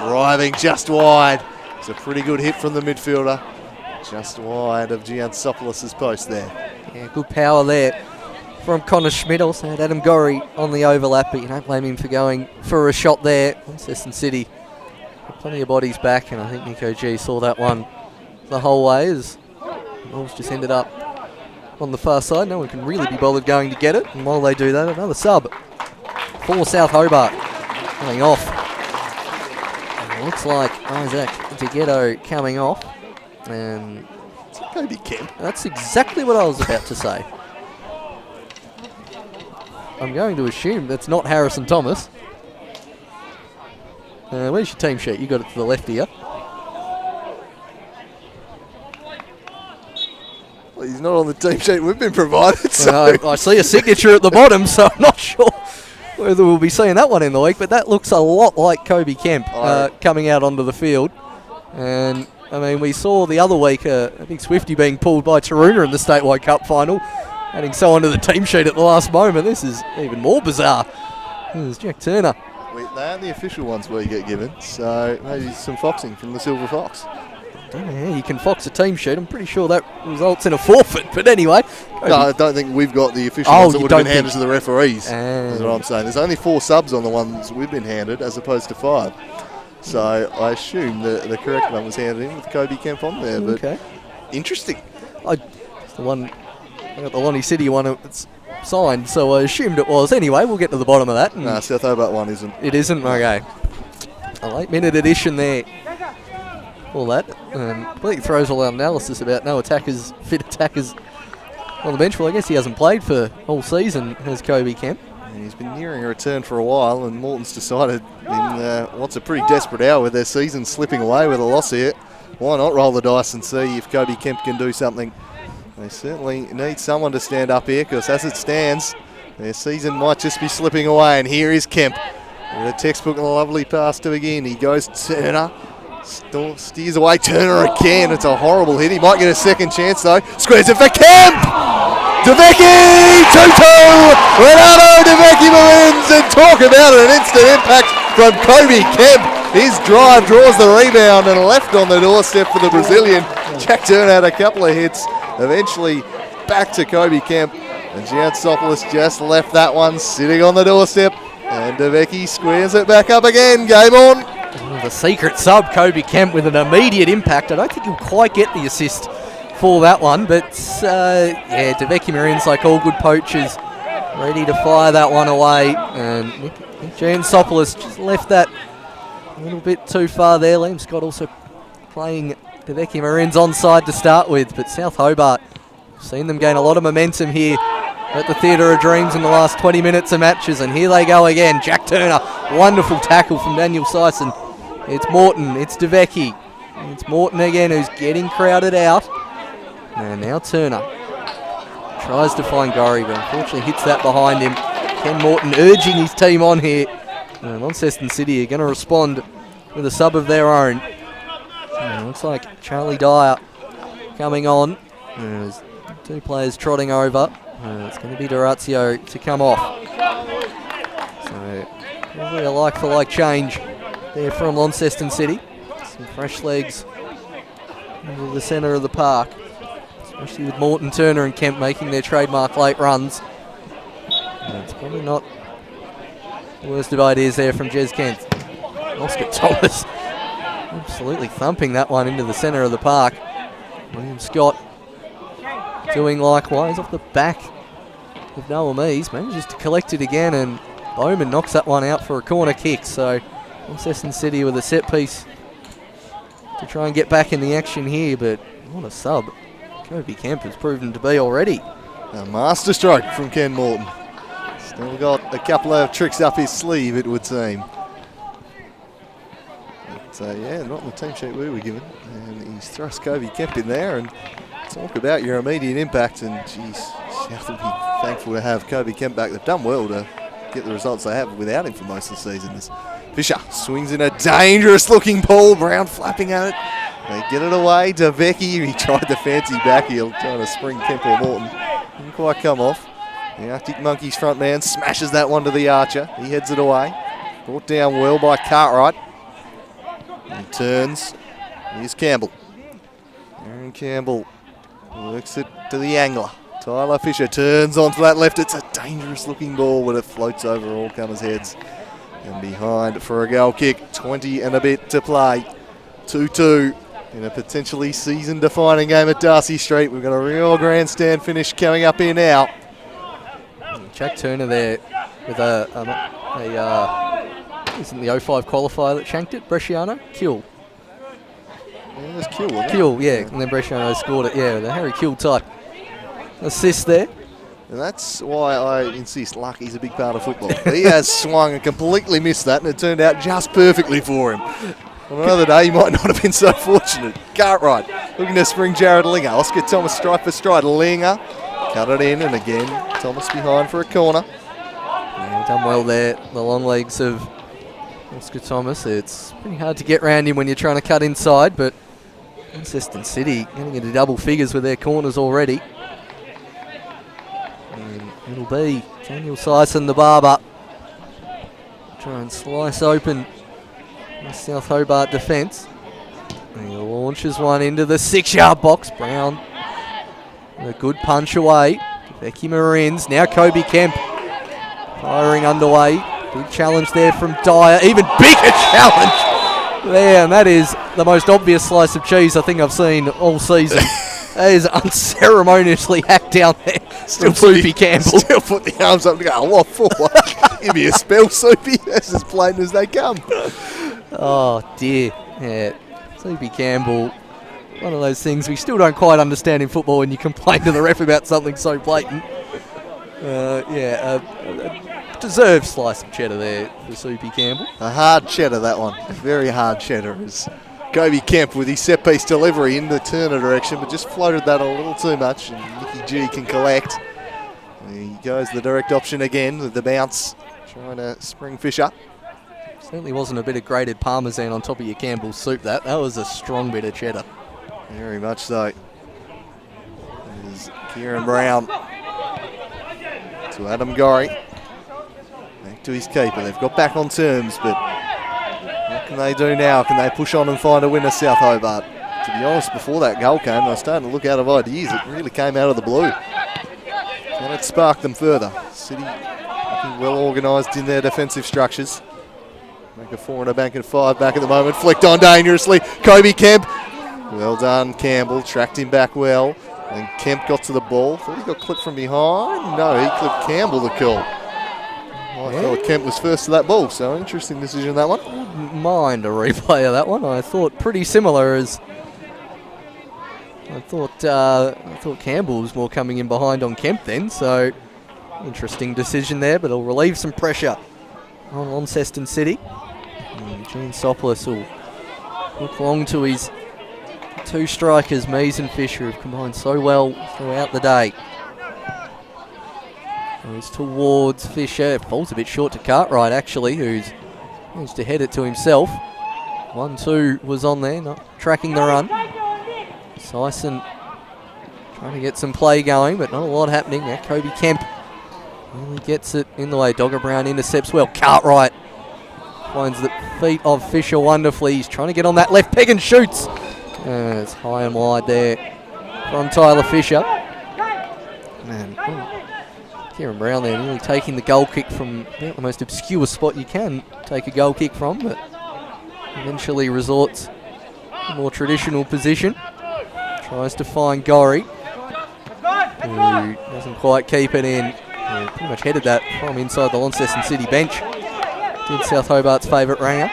Driving just wide. It's a pretty good hit from the midfielder. Just wide of Giantsopoulos' post there. Yeah, good power there from Connor Schmidt. Also had Adam Gorry on the overlap, but you don't blame him for going for a shot there. Launceston City, plenty of bodies back, and I think Nico G saw that one the whole way as the ball's just ended up on the far side. No one can really be bothered going to get it, and while they do that, another sub for South Hobart coming off. And it looks like Isaac DeGhetto coming off, and Kobe Kemp. That's exactly what I was about to say. I'm going to assume that's not Harrison Thomas. Where's your team sheet? You got it to the left here. Well, he's not on the team sheet we've been provided. So. I see a signature at the bottom, so I'm not sure whether we'll be seeing that one in the week, but that looks a lot like Kobe Kemp coming out onto the field. And, I mean, we saw the other week a big Swifty being pulled by Taroona in the Statewide Cup final, adding someone to the team sheet at the last moment. This is even more bizarre. This is Jack Turner. They aren't the official ones we get given, so maybe some foxing from the Silver Fox. I don't know how you can fox a team sheet. I'm pretty sure that results in a forfeit, but anyway. No, I don't think we've got the official ones that would have been handed to the referees, is what I'm saying. There's only 4 subs on the ones we've been handed as opposed to 5. So I assume the correct one was handed in with Kobe Kemp on there, but interesting. I got the Lonnie City one, it's signed, so I assumed it was. Anyway, we'll get to the bottom of that. No, South Hobart one isn't. It isn't? Okay. A late-minute addition there. All that. Completely throws all our analysis about no attackers, fit attackers on the bench. Well, I guess he hasn't played for all season, has Kobe Kemp. And he's been nearing a return for a while, and Morton's decided in what's a pretty desperate hour with their season slipping away with a loss here, why not roll the dice and see if Kobe Kemp can do something. They certainly need someone to stand up here, because as it stands, their season might just be slipping away. And here is Kemp with a textbook and a lovely pass to begin. He goes Turner, steers away Turner again. It's a horrible hit. He might get a second chance though. Squares it for Kemp! DeVecchi 2-2! Renato DeVecchi wins, and talk about an instant impact from Kobe Kemp. His drive draws the rebound and left on the doorstep for the Brazilian. Jack Turner had a couple of hits. Eventually back to Kobe Kemp, and Giantsopoulos just left that one sitting on the doorstep, and DeVecchi squares it back up again. Game on. The secret sub, Kobe Kemp, with an immediate impact. I don't think he'll quite get the assist for that one, but DeVecchi Marines, like all good poachers, ready to fire that one away, and Nick Giantsopoulos just left that a little bit too far there. Liam Scott also playing DeVecchi Marines onside to start with, but South Hobart, seen them gain a lot of momentum here at the Theatre of Dreams in the last 20 minutes of matches, and here they go again. Jack Turner, wonderful tackle from Daniel Sison. It's Morton, it's DeVecchi. It's Morton again who's getting crowded out. And now Turner tries to find Gorry, but unfortunately hits that behind him. Ken Morton urging his team on here. And Launceston City are going to respond with a sub of their own. And looks like Charlie Dyer coming on. There's two players trotting over. It's going to be Durazio to come off. So probably a like-for-like change there from Launceston City. Some fresh legs into the centre of the park, especially with Morton, Turner and Kemp making their trademark late runs. And it's probably not the worst of ideas there from Jez Kent. Oscar Thomas absolutely thumping that one into the centre of the park. William Scott doing likewise off the back of Noah Mees. Manages to collect it again, and Bowman knocks that one out for a corner kick. So Launceston City with a set piece to try and get back in the action here, but what a sub Kobe Kemp has proven to be already. A master stroke from Ken Morton. Still got a couple of tricks up his sleeve, it would seem. But yeah, not in the team sheet we were given. And he's thrust Kobe Kemp in there, and talk about your immediate impact. And geez, you have to be thankful to have Kobe Kemp back. They've done well to get the results they have without him for most of the season. This Fisher swings in a dangerous looking ball. Brown flapping at it. They get it away. DeVecchi, he tried the fancy back heel, trying to spring Kemp or Morton. Didn't quite come off. The Arctic Monkeys front man smashes that one to the Archer. He heads it away. Brought down well by Cartwright. He turns. Here's Campbell. Aaron Campbell works it to the angler. Tyler Fisher turns onto that left. It's a dangerous looking ball when it floats over all comers' heads. And behind for a goal kick. 20 and a bit to play. 2-2 in a potentially season-defining game at Darcy Street. We've got a real grandstand finish coming up here now. Jack Turner there with isn't the 05 qualifier that shanked it? Bresciano? Kill. Yeah, it was Kill, wasn't it? Kill, yeah. And then Bresciano scored it, yeah, with a Harry Kill type assist there. And that's why I insist lucky's a big part of football. He has swung and completely missed that, and it turned out just perfectly for him. On another day, he might not have been so fortunate. Cartwright looking to spring Jared Linger. Oscar Thomas stride for stride. Linger cut it in, and again, Thomas behind for a corner. Yeah, done well there. The long legs of Oscar Thomas. It's pretty hard to get round him when you're trying to cut inside, but Launceston City getting into double figures with their corners already. And it'll be Daniel Sison, the barber. Try and slice open the South Hobart defence. And he launches one into the 6-yard box. Brown with a good punch away. Becky Marines. Now Kobe Kemp firing underway. Big challenge there from Dyer. Even bigger challenge there. And that is the most obvious slice of cheese I think I've seen all season. That is unceremoniously hacked down there. Still Soupy Campbell. Still put the arms up and go, what for? Give me a spell, Soupy. That's as plain as they come. Oh dear. Yeah. Soupy Campbell. One of those things we still don't quite understand in football when you complain to the ref about something so blatant. Deserved slice of cheddar there for Soupy Campbell. A hard cheddar, that one. A very hard cheddar. As Kobe Kemp with his set-piece delivery in the Turner direction, but just floated that a little too much, and Nicky G can collect. He goes the direct option again with the bounce, trying to spring Fisher. Certainly wasn't a bit of grated parmesan on top of your Campbell's soup, that. That was a strong bit of cheddar. Very much so. There's Kieran Brown to Adam Gorry. Back to his keeper. They've got back on terms, but what can they do now? Can they push on and find a winner, South Hobart? To be honest, before that goal came, they were starting to look out of ideas. It really came out of the blue. Can it spark them further? City looking well organised in their defensive structures. Make a 4 and a bank and 5 back at the moment. Flicked on dangerously. Kobe Kemp. Well done, Campbell. Tracked him back well. And Kemp got to the ball. Thought he got clipped from behind. No, he clipped Campbell the kill. I thought Kemp was first to that ball, so interesting decision that one. Wouldn't mind a replay of that one. I thought pretty similar as I thought Campbell was more coming in behind on Kemp then, so Interesting decision there, but it'll relieve some pressure on Launceston City. And Gene Soplis will look long to his two strikers, Mees and Fisher, who've combined so well throughout the day. Goes towards Fisher, falls a bit short to Cartwright actually, who's managed to head it to himself. 1-2 was on there, not tracking the run. Sison trying to get some play going, but not a lot happening. Now Kobe Kemp really gets it in the way. Dogger Brown intercepts well. Cartwright finds the feet of Fisher wonderfully. He's trying to get on that left peg and shoots. It's high and wide there from Tyler Fisher. Man, Kieran Brown there nearly taking the goal kick from about the most obscure spot you can take a goal kick from, but eventually resorts to a more traditional position. Tries to find Gorry, who doesn't quite keep it in. He pretty much headed that from inside the Launceston City bench. Did South Hobart's favourite ranger,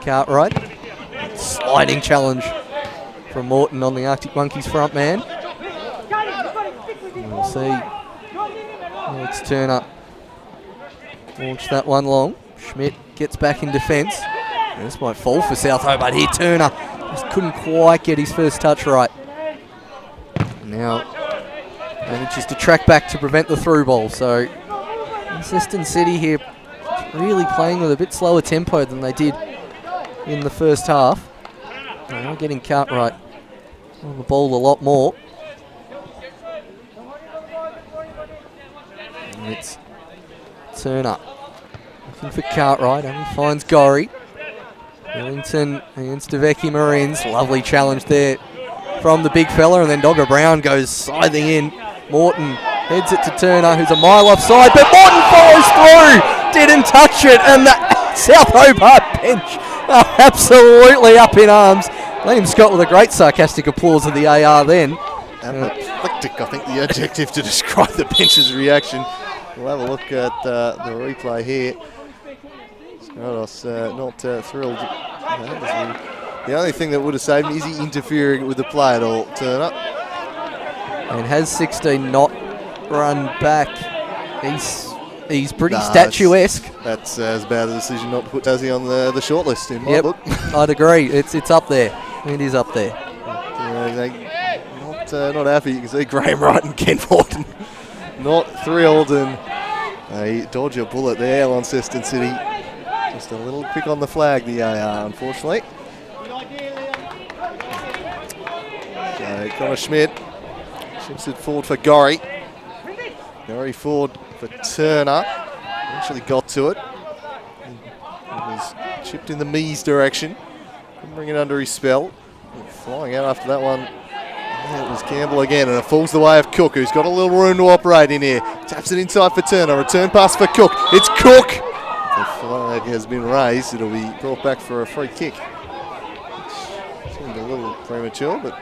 Cartwright. Sliding challenge from Morton on the Arctic Monkeys front man. And we'll see. Alex Turner launched that one long. Schmidt gets back in defence. This might fall for South Hobart here. Turner just couldn't quite get his first touch right. Now manages to track back to prevent the through ball. So Launceston City here really playing with a bit slower tempo than they did in the first half. Now getting Cartwright on the ball a lot more. And it's Turner looking for Cartwright, and he finds Gorry. Wellington against Devecki Marines. Lovely challenge there from the big fella, and then Dogger Brown goes scything in. Morton heads it to Turner, who's a mile offside, but Morton follows through. Didn't touch it, and the South Hobart bench are absolutely up in arms. Liam Scott with a great sarcastic applause of the AR then. Apoplectic, I think the adjective to describe the bench's reaction. We'll have a look at the replay here. Scottos not thrilled. The only thing that would have saved him, is he interfering with the play at all, Turner? And has 16 not run back? He's pretty statuesque. That's as bad a decision not to put Tassie on the shortlist in my book. I'd agree. It's up there. It is up there. Not happy. You can see Graham Wright and Ken Morton not thrilled, and they dodge a bullet there, Launceston City. Just a little quick on the flag, the AR, unfortunately. So Connor Schmidt ships it forward for Gorry. Gorry forward for Turner. Actually got to it. It was chipped in the Mees direction. Couldn't bring it under his spell. Flying out after that one. It was Campbell again, and it falls the way of Cook, who's got a little room to operate in here. Taps it inside for Turner. Return pass for Cook. It's Cook. The flag has been raised. It'll be brought back for a free kick. Seemed a little premature, but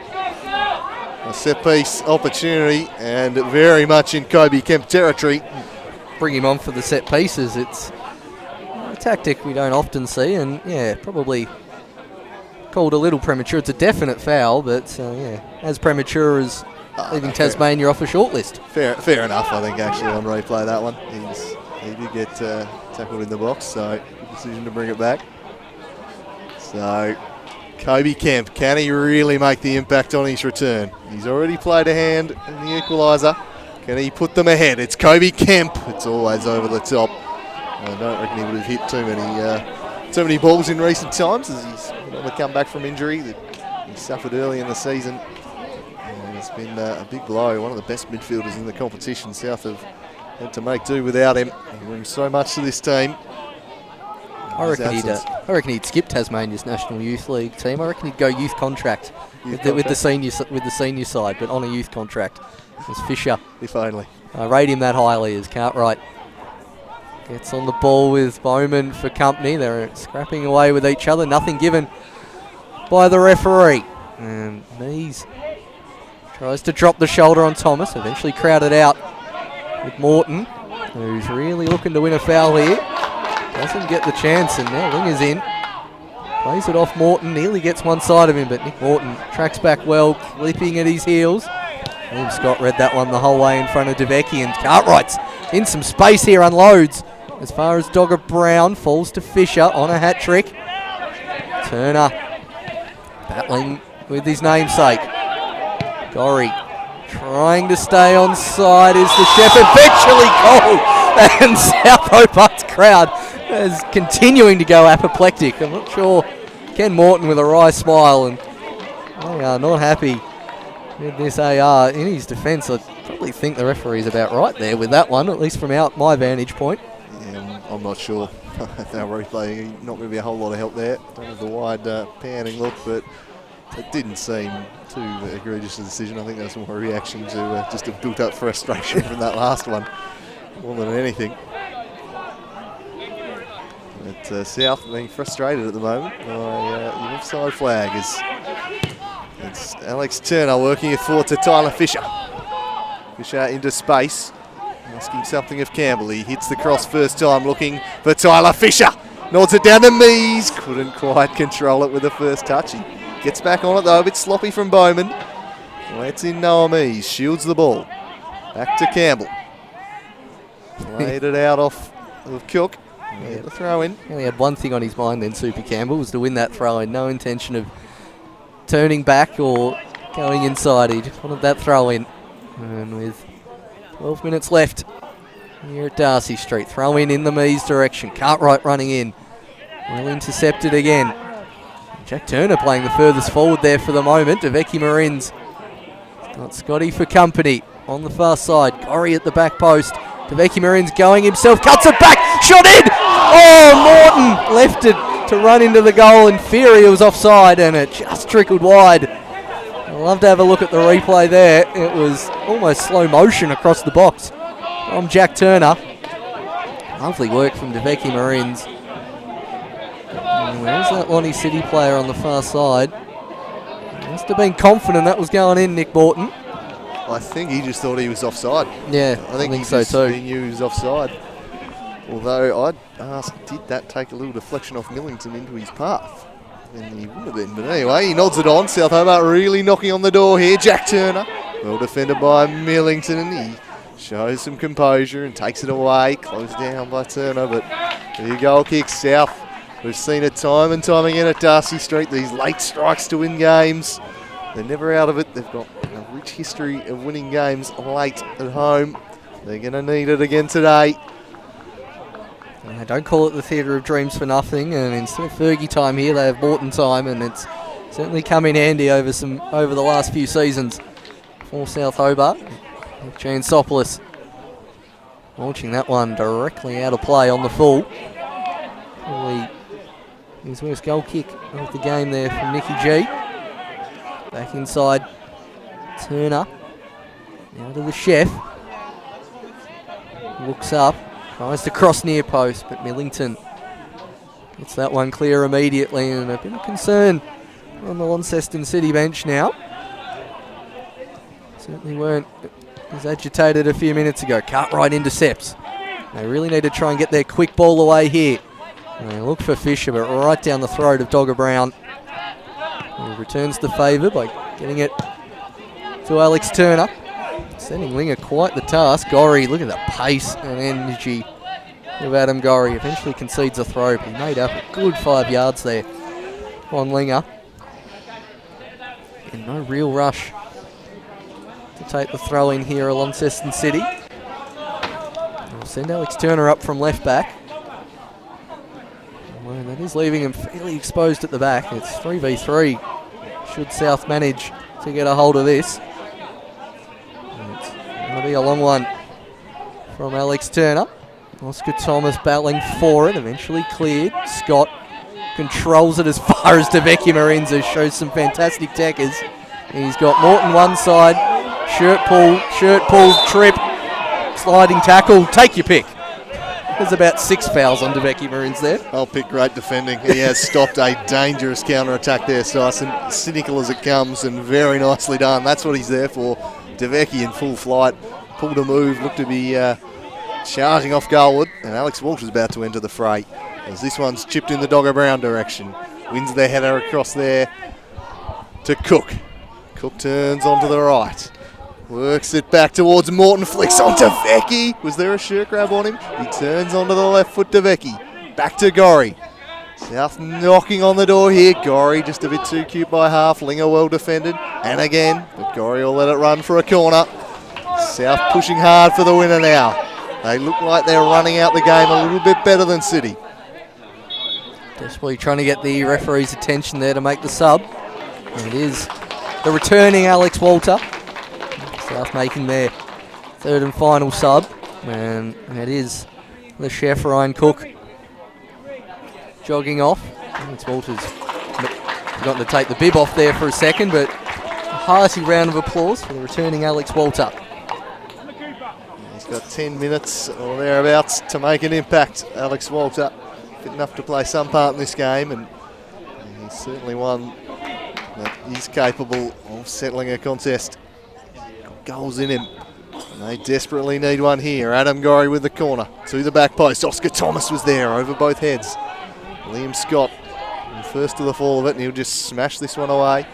a set piece opportunity, and very much in Kobe Kemp territory. Bring him on for the set pieces. It's a tactic we don't often see, and yeah, probably called a little premature. It's a definite foul, but as premature as leaving Tasmania off a shortlist. Fair enough, I think, actually, on replay that one. He did get tackled in the box, so good decision to bring it back. So Kobe Kemp, can he really make the impact on his return? He's already played a hand in the equaliser. Can he put them ahead? It's Kobe Kemp. It's always over the top. I don't reckon he would have hit too many balls in recent times, as he's on the comeback from injury that he suffered early in the season. And it's been a big blow. One of the best midfielders in the competition. South have had to make do without him. He brings so much to this team. I reckon he'd skip Tasmania's National Youth League team. I reckon he'd go youth contract with the senior side, but on a youth contract. As Fisher. If only. I rate him that highly as Cartwright gets on the ball with Bowman for company. They're scrapping away with each other. Nothing given by the referee. And Mees tries to drop the shoulder on Thomas. Eventually crowded out with Morton, who's really looking to win a foul here. Doesn't get the chance, and now Linger's in. Plays it off Morton. Nearly gets one side of him, but Nick Morton tracks back well, clipping at his heels. Liam Scott read that one the whole way in front of DeVecchi, and Cartwright's in some space here, unloads. As far as Dogger Brown falls to Fisher on a hat trick. Turner battling with his namesake. Gorry trying to stay on side is the chef, eventually called, and South Hobart's crowd is continuing to go apoplectic. I'm not sure. Ken Morton with a wry smile, and they are not happy with this AR. In his defence, I probably think the referee's about right there with that one, at least from my vantage point. Yeah, I'm not sure. Our replay, not going to be a whole lot of help there. Don't have the wide panning look, but it didn't seem too egregious a decision. I think that was more a reaction to just a built-up frustration from that last one, more than anything. But South being frustrated at the moment by the offside flag. It's Alex Turner working it forward to Tyler Fisher. Fisher into space, asking something of Campbell. He hits the cross first time, looking for Tyler Fisher. Nods it down to Mees. Couldn't quite control it with the first touch. He gets back on it though, a bit sloppy from Bowman. Lets in Noah Mees, shields the ball. Back to Campbell. Played it out off of Cook. The throw in. He only had one thing on his mind then, Super Campbell, was to win that throw in. No intention of turning back or going inside. He just wanted that throw in. And with 12 minutes left here at Darcy Street, throw in the Mees direction. Cartwright running in. Well intercepted again. Jack Turner playing the furthest forward there for the moment. DeVecchi Marins got Scotty for company on the far side. Gorry at the back post. DeVecchi Marins going himself, cuts it back, shot in! Oh, Morton left it to run into the goal in theory. It was offside and it just trickled wide. I'd love to have a look at the replay there. It was almost slow motion across the box from Jack Turner. Lovely work from DeVecchi Marins. Where's that Lonnie City player on the far side? Must have been confident that was going in, Nick Morton. I think he just thought he was offside. Yeah, I think so too. He knew he was offside. Although I'd ask, did that take a little deflection off Millington into his path? And he wouldn't have been. But anyway, he nods it on. South Hobart really knocking on the door here. Jack Turner, well defended by Millington, and he shows some composure and takes it away. Closed down by Turner, but the goal kick. South, we've seen it time and time again at Darcy Street. These late strikes to win games. They're never out of it. They've got a rich history of winning games late at home. They're going to need it again today. They don't call it the Theatre of Dreams for nothing, and instead of Fergie time here, they have Morton time, and it's certainly come in handy over the last few seasons for South Hobart. Giansopoulos launching that one directly out of play on the full. Probably his worst goal kick of the game there from Nicky G. Back inside, Turner. Now to the chef. Looks up, tries to cross near post, but Millington gets that one clear immediately, and a bit of concern on the Launceston City bench now. Certainly weren't as agitated a few minutes ago. Cartwright intercepts. They really need to try and get their quick ball away here. And they look for Fisher, but right down the throat of Dogger Brown. He returns the favour by getting it to Alex Turner. Sending Linger quite the task. Gorry, look at the pace and energy of Adam Gorry. Eventually concedes a throw, but he made up a good 5 yards there on Linger. And no real rush to take the throw in here at Launceston City. They'll send Alex Turner up from left back. Well, that is leaving him fairly exposed at the back. It's 3v3. Should South manage to get a hold of this. It's going to be a long one from Alex Turner. Oscar Thomas battling for it, eventually cleared. Scott controls it as far as DeVecchi Marinza, shows some fantastic tackers. He's got Morton one side, shirt pull, trip, sliding tackle, take your pick. There's about 6 fouls on DeVecchi Marins there. I'll pick great defending. He has stopped a dangerous counter-attack there, Dyson. Cynical as it comes and very nicely done. That's what he's there for. DeVecchi in full flight, pulled a move, looked to be charging off goalward, and Alex Walsh is about to enter the fray as this one's chipped in the Dogger Brown direction. Wins their header across there to Cook. Cook turns onto the right. Works it back towards Morton, flicks onto Vecchi. Was there a shirt grab on him? He turns onto the left foot to Vecchi. Back to Gorry. South knocking on the door here. Gorry just a bit too cute by half. Linger well defended. And again, but Gorry will let it run for a corner. South pushing hard for the winner now. They look like they're running out the game a little bit better than City. Desperately trying to get the referee's attention there to make the sub. And it is the returning Alex Walter. South making their third and final sub. And it is the chef, Ryan Cook, jogging off. Alex Walter's forgotten to take the bib off there for a second, but a hearty round of applause for the returning Alex Walter. He's got 10 minutes or thereabouts to make an impact. Alex Walter, fit enough to play some part in this game, and he's certainly one that is capable of settling a contest. Got goals in him, and they desperately need one here. Adam Gorry with the corner to the back post. Oscar Thomas was there over both heads. Liam Scott, first to the fall of it, and he'll just smash this one away.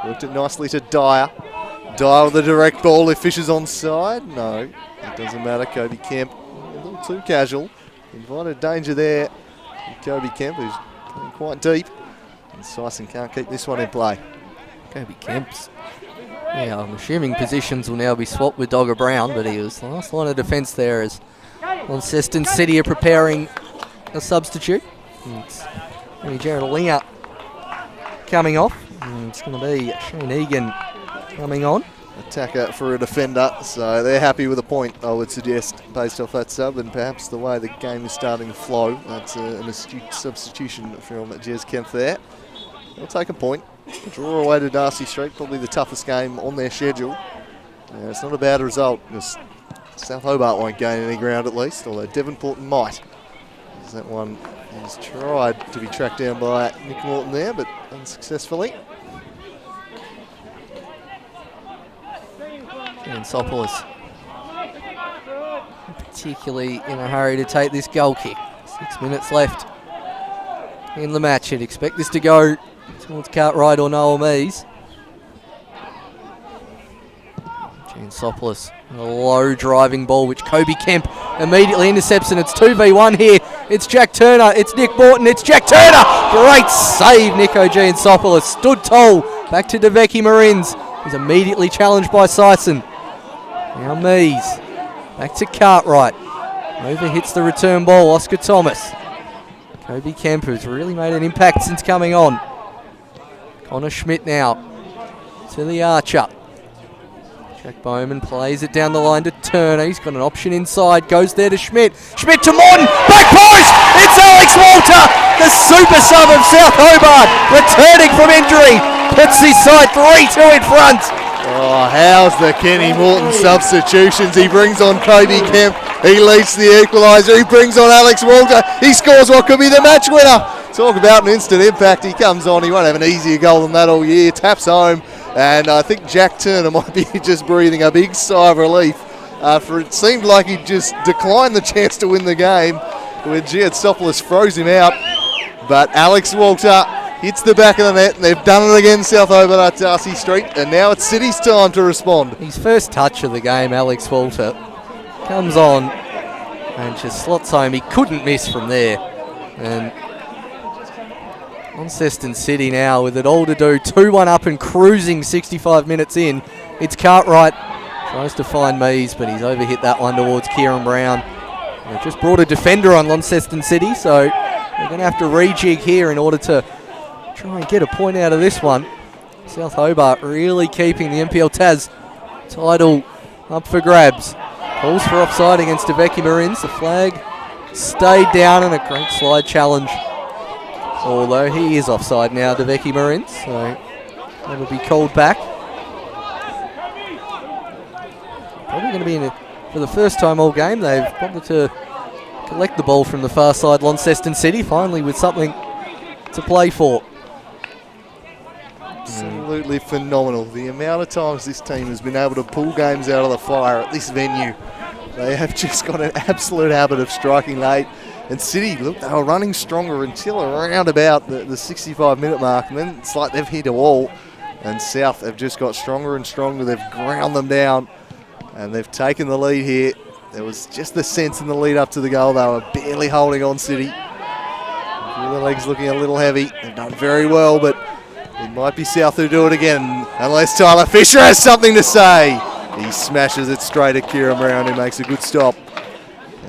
Worked it nicely to Dyer. Dyer with the direct ball. If Fisher's onside, no, it doesn't matter. Kobe Kemp, a little too casual. Invited danger there. Kobe Kemp, who's playing quite deep. And Sison can't keep this one in play. Kobe Kemp's, yeah, I'm assuming positions will now be swapped with Dogger Brown, but he was the last line of defence there as Launceston City are preparing a substitute. It's Jared Linger coming off. And it's going to be Shane Egan coming on. Attacker for a defender, so they're happy with a point, I would suggest, based off that sub, and perhaps the way the game is starting to flow. That's an astute substitution from Jez Kemp there. They'll take a point. Draw away to Darcy Street, probably the toughest game on their schedule. It's not a bad result, because South Hobart won't gain any ground at least, although Devonport might. That one is tried to be tracked down by Nick Morton there, but unsuccessfully. And Sopoulos particularly in a hurry to take this goal kick. 6 minutes left in the match. You'd expect this to go towards Cartwright or Noel Mees. Sopoulos, a low driving ball which Kobe Kemp immediately intercepts, and it's 2v1 here. It's Jack Turner, it's Nick Morton, it's Jack Turner! Great save, Nico Giansopoulos. Stood tall, back to DeVecchi Marins. He's immediately challenged by Sison. Now Mees, back to Cartwright. Over hits the return ball, Oscar Thomas. Kobe Kemp, who's really made an impact since coming on. Connor Schmidt now to the Archer. Jack Bowman plays it down the line to Turner. He's got an option inside. Goes there to Schmidt. Schmidt to Morton. Back post! It's Alex Walter, the super sub of South Hobart, returning from injury. Puts his side 3-2 in front. Oh, how's the Kenny Morton substitutions? He brings on Kobe Kemp. He leads the equaliser. He brings on Alex Walter. He scores what could be the match winner. Talk about an instant impact. He comes on. He won't have an easier goal than that all year. Taps home. And I think Jack Turner might be just breathing a big sigh of relief, for it seemed like he just declined the chance to win the game when Giansopoulos froze him out. But Alex Walter hits the back of the net, and they've done it again, South Hobart, Darcy Street, and now it's City's time to respond. His first touch of the game, Alex Walter, comes on and just slots home. He couldn't miss from there. And Launceston City now with it all to do. 2-1 up and cruising 65 minutes in. It's Cartwright. Tries to find Mees, but he's overhit that one towards Kieran Brown. They've just brought a defender on Launceston City, so they're going to have to rejig here in order to try and get a point out of this one. South Hobart really keeping the NPL Tas title up for grabs. Calls for offside against DeVecchi Marins. The flag stayed down, and a great slide challenge. Although he is offside now, DeVecchi Marins, so that'll be called back. Probably going to be in it for the first time all game. They've probably to collect the ball from the far side, Launceston City, finally with something to play for. Absolutely phenomenal. The amount of times this team has been able to pull games out of the fire at this venue. They have just got an absolute habit of striking late. And City, look, they were running stronger until around about the 65-minute mark, and then it's like they've hit a wall. And South have just got stronger and stronger. They've ground them down. and they've taken the lead here. There was just the sense in the lead up to the goal they were barely holding on City. The legs looking a little heavy. They've done very well, but it might be South who do it again, unless Tyler Fisher has something to say. He smashes it straight at Kieran Brown, who makes a good stop.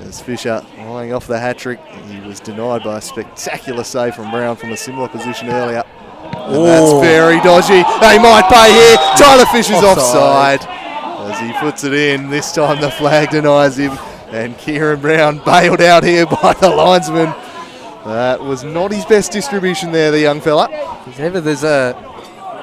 As Fisher lying off the hat-trick, he was denied by a spectacular save from Brown from a similar position earlier. And that's very dodgy. They might pay here. Tyler Fisher's offside. As he puts it in, this time the flag denies him, and Kieran Brown bailed out here by the linesman. That was not his best distribution there, the young fella. If ever there's an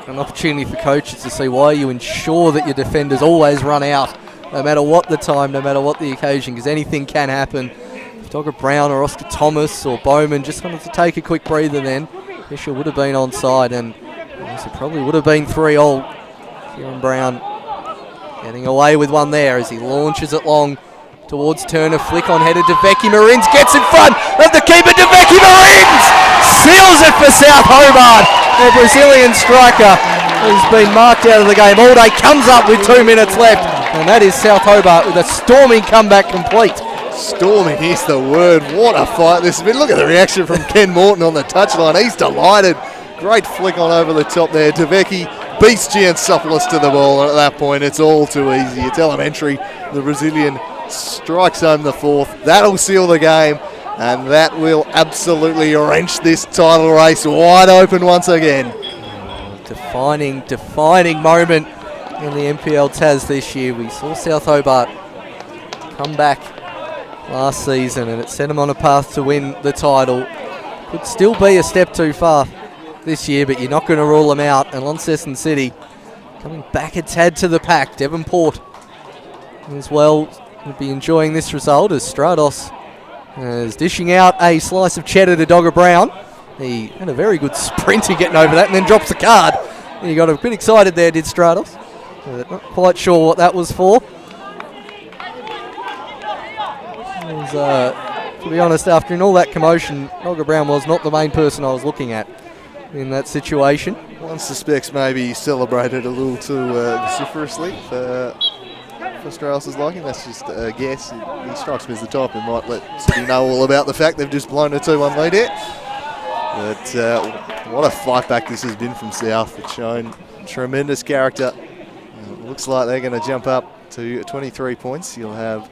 opportunity for coaches to see why you ensure that your defenders always run out, no matter what the time, no matter what the occasion, because anything can happen. If Dogger Brown or Oscar Thomas or Bowman just wanted to take a quick breather then, Fisher would have been onside, and it probably would have been 3-all. Kieran Brown getting away with one there as he launches it long towards Turner. Flick on headed to Vecchi Marins, gets in front of the keeper. To Vecchi Marins seals it for South Hobart. The Brazilian striker has been marked out of the game all day, comes up with 2 minutes left, and that is South Hobart with a storming comeback complete. Storming is the word. What a fight this has been. Look at the reaction from Ken Morton on the touchline. He's delighted. Great flick on over the top there. Devecchi beats Giansopoulos to the ball, and at that point it's all too easy. It's elementary. The Brazilian strikes home the fourth. That'll seal the game, and that will absolutely wrench this title race wide open once again. Defining moment in the NPL Tas this year. We saw South Hobart come back last season, and it set them on a path to win the title. Could still be a step too far this year, but you're not going to rule them out. And Launceston City coming back a tad to the pack. Devonport as well will be enjoying this result as Stratos is dishing out a slice of cheddar to Dogger Brown. He had a very good sprinter getting over that and then drops the card. He got a bit excited there, did Stratos. Not quite sure what that was for. To be honest, after all that commotion, Dogger Brown was not the main person I was looking at in that situation. One suspects maybe he celebrated a little too vociferously for Strauss's liking. That's just a guess. He strikes me as the type who might let City know all about the fact they've just blown a 2-1 lead here. But what a fight back this has been from South. It's shown tremendous character. It looks like they're going to jump up to 23 points. You'll have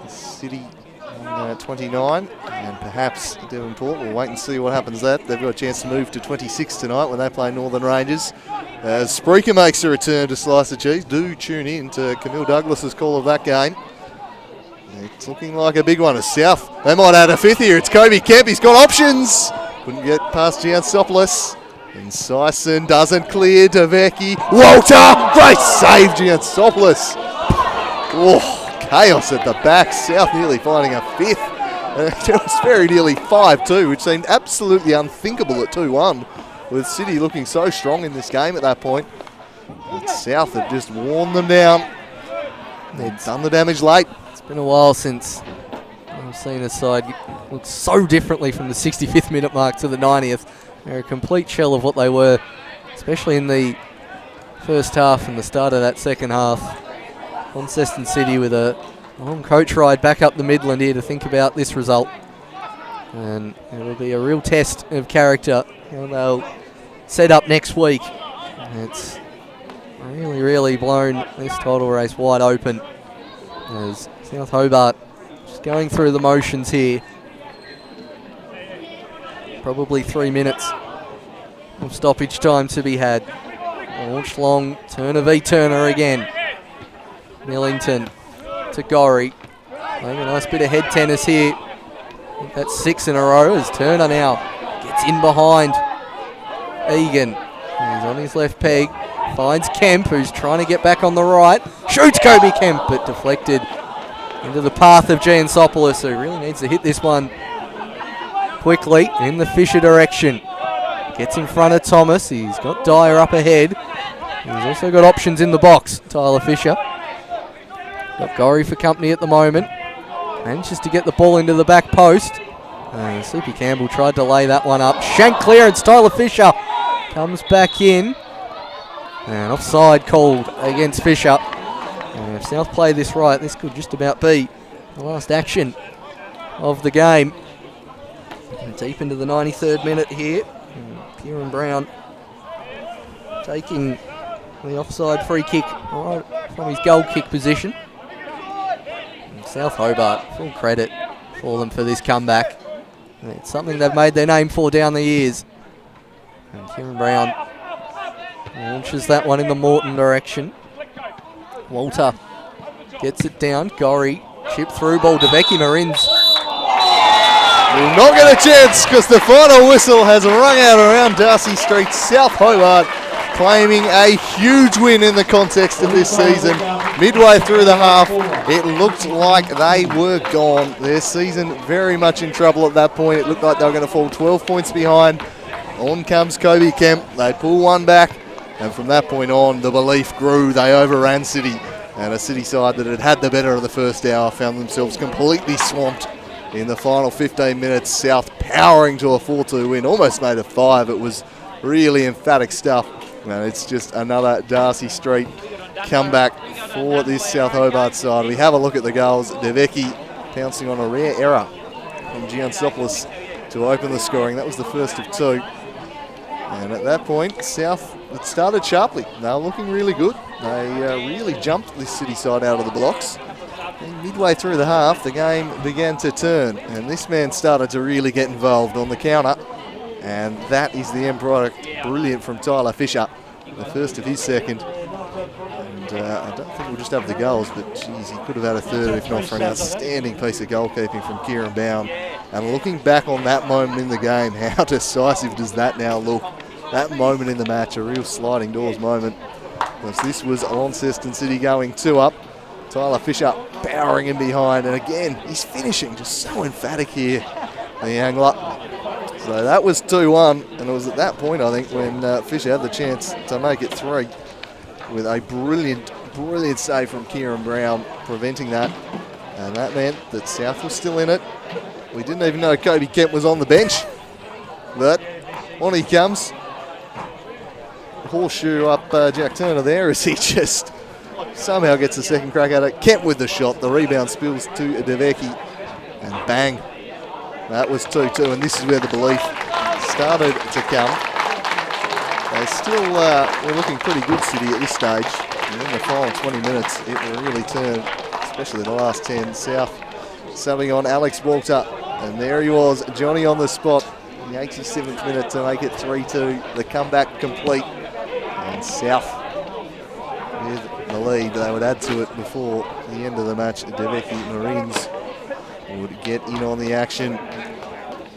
City on 29, and perhaps Devonport. We'll wait and see what happens there. They've got a chance to move to 26 tonight when they play Northern Rangers. Spreaker makes a return to Slice of Cheese. Do tune in to Camille Douglas's call of that game. It's looking like a big one. A South, they might add a fifth here. It's Kobe Kemp. He's got options. Couldn't get past Giansopoulos. And Sison doesn't clear to Vecchi. Walter! Great save, Giansopoulos. Oh. Chaos at the back. South nearly finding a fifth. It was very nearly 5-2, which seemed absolutely unthinkable at 2-1, with City looking so strong in this game at that point. But South have just worn them down. They've done the damage late. It's been a while since I've seen a side look so differently from the 65th minute mark to the 90th. They're a complete shell of what they were, especially in the first half and the start of that second half. Launceston City with a long coach ride back up the Midland here to think about this result. And it will be a real test of character how they'll set up next week. And it's really blown this title race wide open as South Hobart just going through the motions here. Probably 3 minutes of stoppage time to be had. Launched long, Turner v Turner again. Millington to Gorry. Playing a nice bit of head tennis here. I think that's 6 in a row as Turner now gets in behind Egan. He's on his left peg. Finds Kemp, who's trying to get back on the right. Shoots Kobe Kemp, but deflected into the path of Giansopoulos, who really needs to hit this one quickly in the Fisher direction. Gets in front of Thomas. He's got Dyer up ahead. He's also got options in the box, Tyler Fisher. Got Gorry for company at the moment. Manages to get the ball into the back post. Sleepy Campbell tried to lay that one up. Shank clearance. Tyler Fisher comes back in. And offside called against Fisher. And if South play this right, this could just about be the last action of the game. And deep into the 93rd minute here. Kieran Brown taking the offside free kick right from his goal kick position. And South Hobart, full credit for them for this comeback. And it's something they've made their name for down the years. And Kieran Brown launches that one in the Morton direction. Walter gets it down. Gorry, chip through ball to Becky Marins. Will not get a chance because the final whistle has rung out around Darcy Street. South Hobart claiming a huge win in the context of this season. Midway through the half, it looked like they were gone. Their season very much in trouble at that point. It looked like they were going to fall 12 points behind. On comes Kobe Kemp. They pull one back, and from that point on, the belief grew. They overran City, and a City side that had had the better of the first hour found themselves completely swamped in the final 15 minutes. South powering to a 4-2 win, almost made it 5. It was really emphatic stuff. And it's just another Darcy Street comeback for this South Hobart side. We have a look at the goals. Devecki pouncing on a rare error from Giansopoulos to open the scoring. That was the first of 2. And at that point, South, it started sharply. They were looking really good. They really jumped this City side out of the blocks. And midway through the half, the game began to turn, and this man started to really get involved on the counter. And that is the end product. Brilliant from Tyler Fisher, the first of his second. And I don't think we'll just have the goals, but geez, he could have had a third if not for an outstanding piece of goalkeeping from Kieran Brown. And looking back on that moment in the game, how decisive does that now look? That moment in the match, a real sliding doors moment. Because this was Launceston City going 2 up. Tyler Fisher powering in behind, and again, he's finishing just so emphatic here, the angler. So that was 2-1, and it was at that point, I think, when Fisher had the chance to make it 3 with a brilliant save from Kieran Brown, preventing that. And that meant that South was still in it. We didn't even know Kobe Kemp was on the bench, but on he comes. Horseshoe up Jack Turner there as he just somehow gets a second crack at it. Kemp with the shot. The rebound spills to Devecki, and bang. That was 2-2, and this is where the belief started to come. They still were looking pretty good, City, at this stage. And in the final 20 minutes, it really turned, especially the last 10. South subbing on Alex Walter, and there he was, Johnny on the spot. In the 87th minute to make it 3-2. The comeback complete, and South with the lead. They would add to it before the end of the match. Devecki Marines would get in on the action.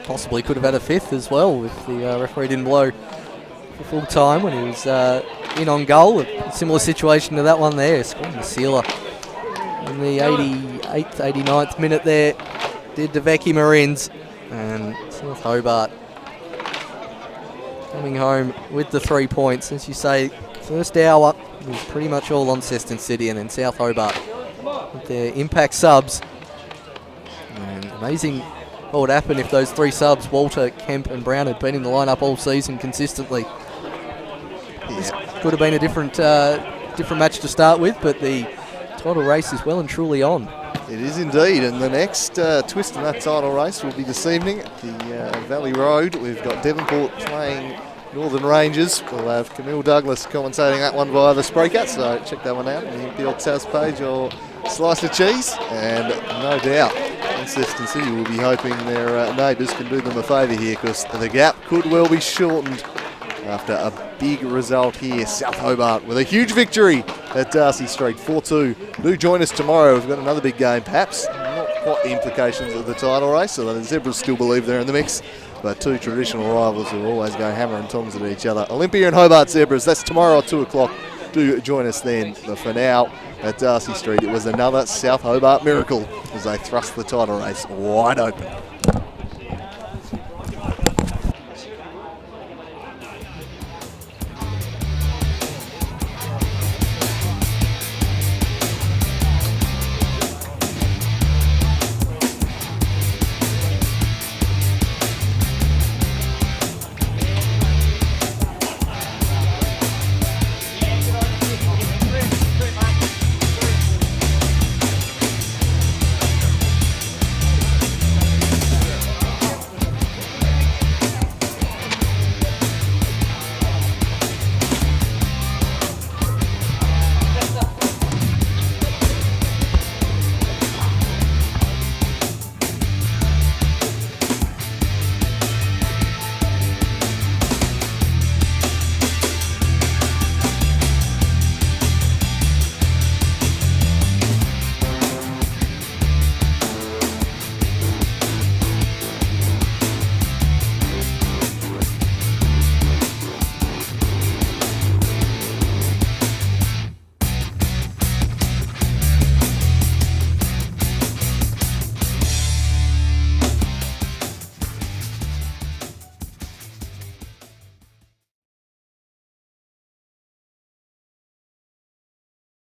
Possibly could have had a 5th as well if the referee didn't blow for full time when he was in on goal. A similar situation to that one there, scoring the sealer in the 88th, 89th minute there. Did Devecki Marines, and South Hobart coming home with the 3 points. As you say, first hour was pretty much all Launceston City, and then South Hobart with their impact subs. And amazing what would happen if those 3 subs, Walter, Kemp and Brown, had been in the lineup all season consistently. This could have been a different match to start with, but the title race is well and truly on. It is indeed, and the next twist in that title race will be this evening at the Valley Road. We've got Devonport playing Northern Rangers. We'll have Camille Douglas commentating that one via the Spreaker, so check that one out on the NPL Taz page or Slice of Cheese. And no doubt, Launceston City will be hoping their neighbours can do them a favour here, because the gap could well be shortened after a big result here. South Hobart with a huge victory at Darcy Street, 4-2. Do join us tomorrow. We've got another big game, perhaps not quite the implications of the title race, so the Zebras still believe they're in the mix, but 2 traditional rivals who always go hammer and tongs at each other. Olympia and Hobart Zebras, that's tomorrow at 2 o'clock. Do join us then. But for now, at Darcy Street, it was another South Hobart miracle as they thrust the title race wide open.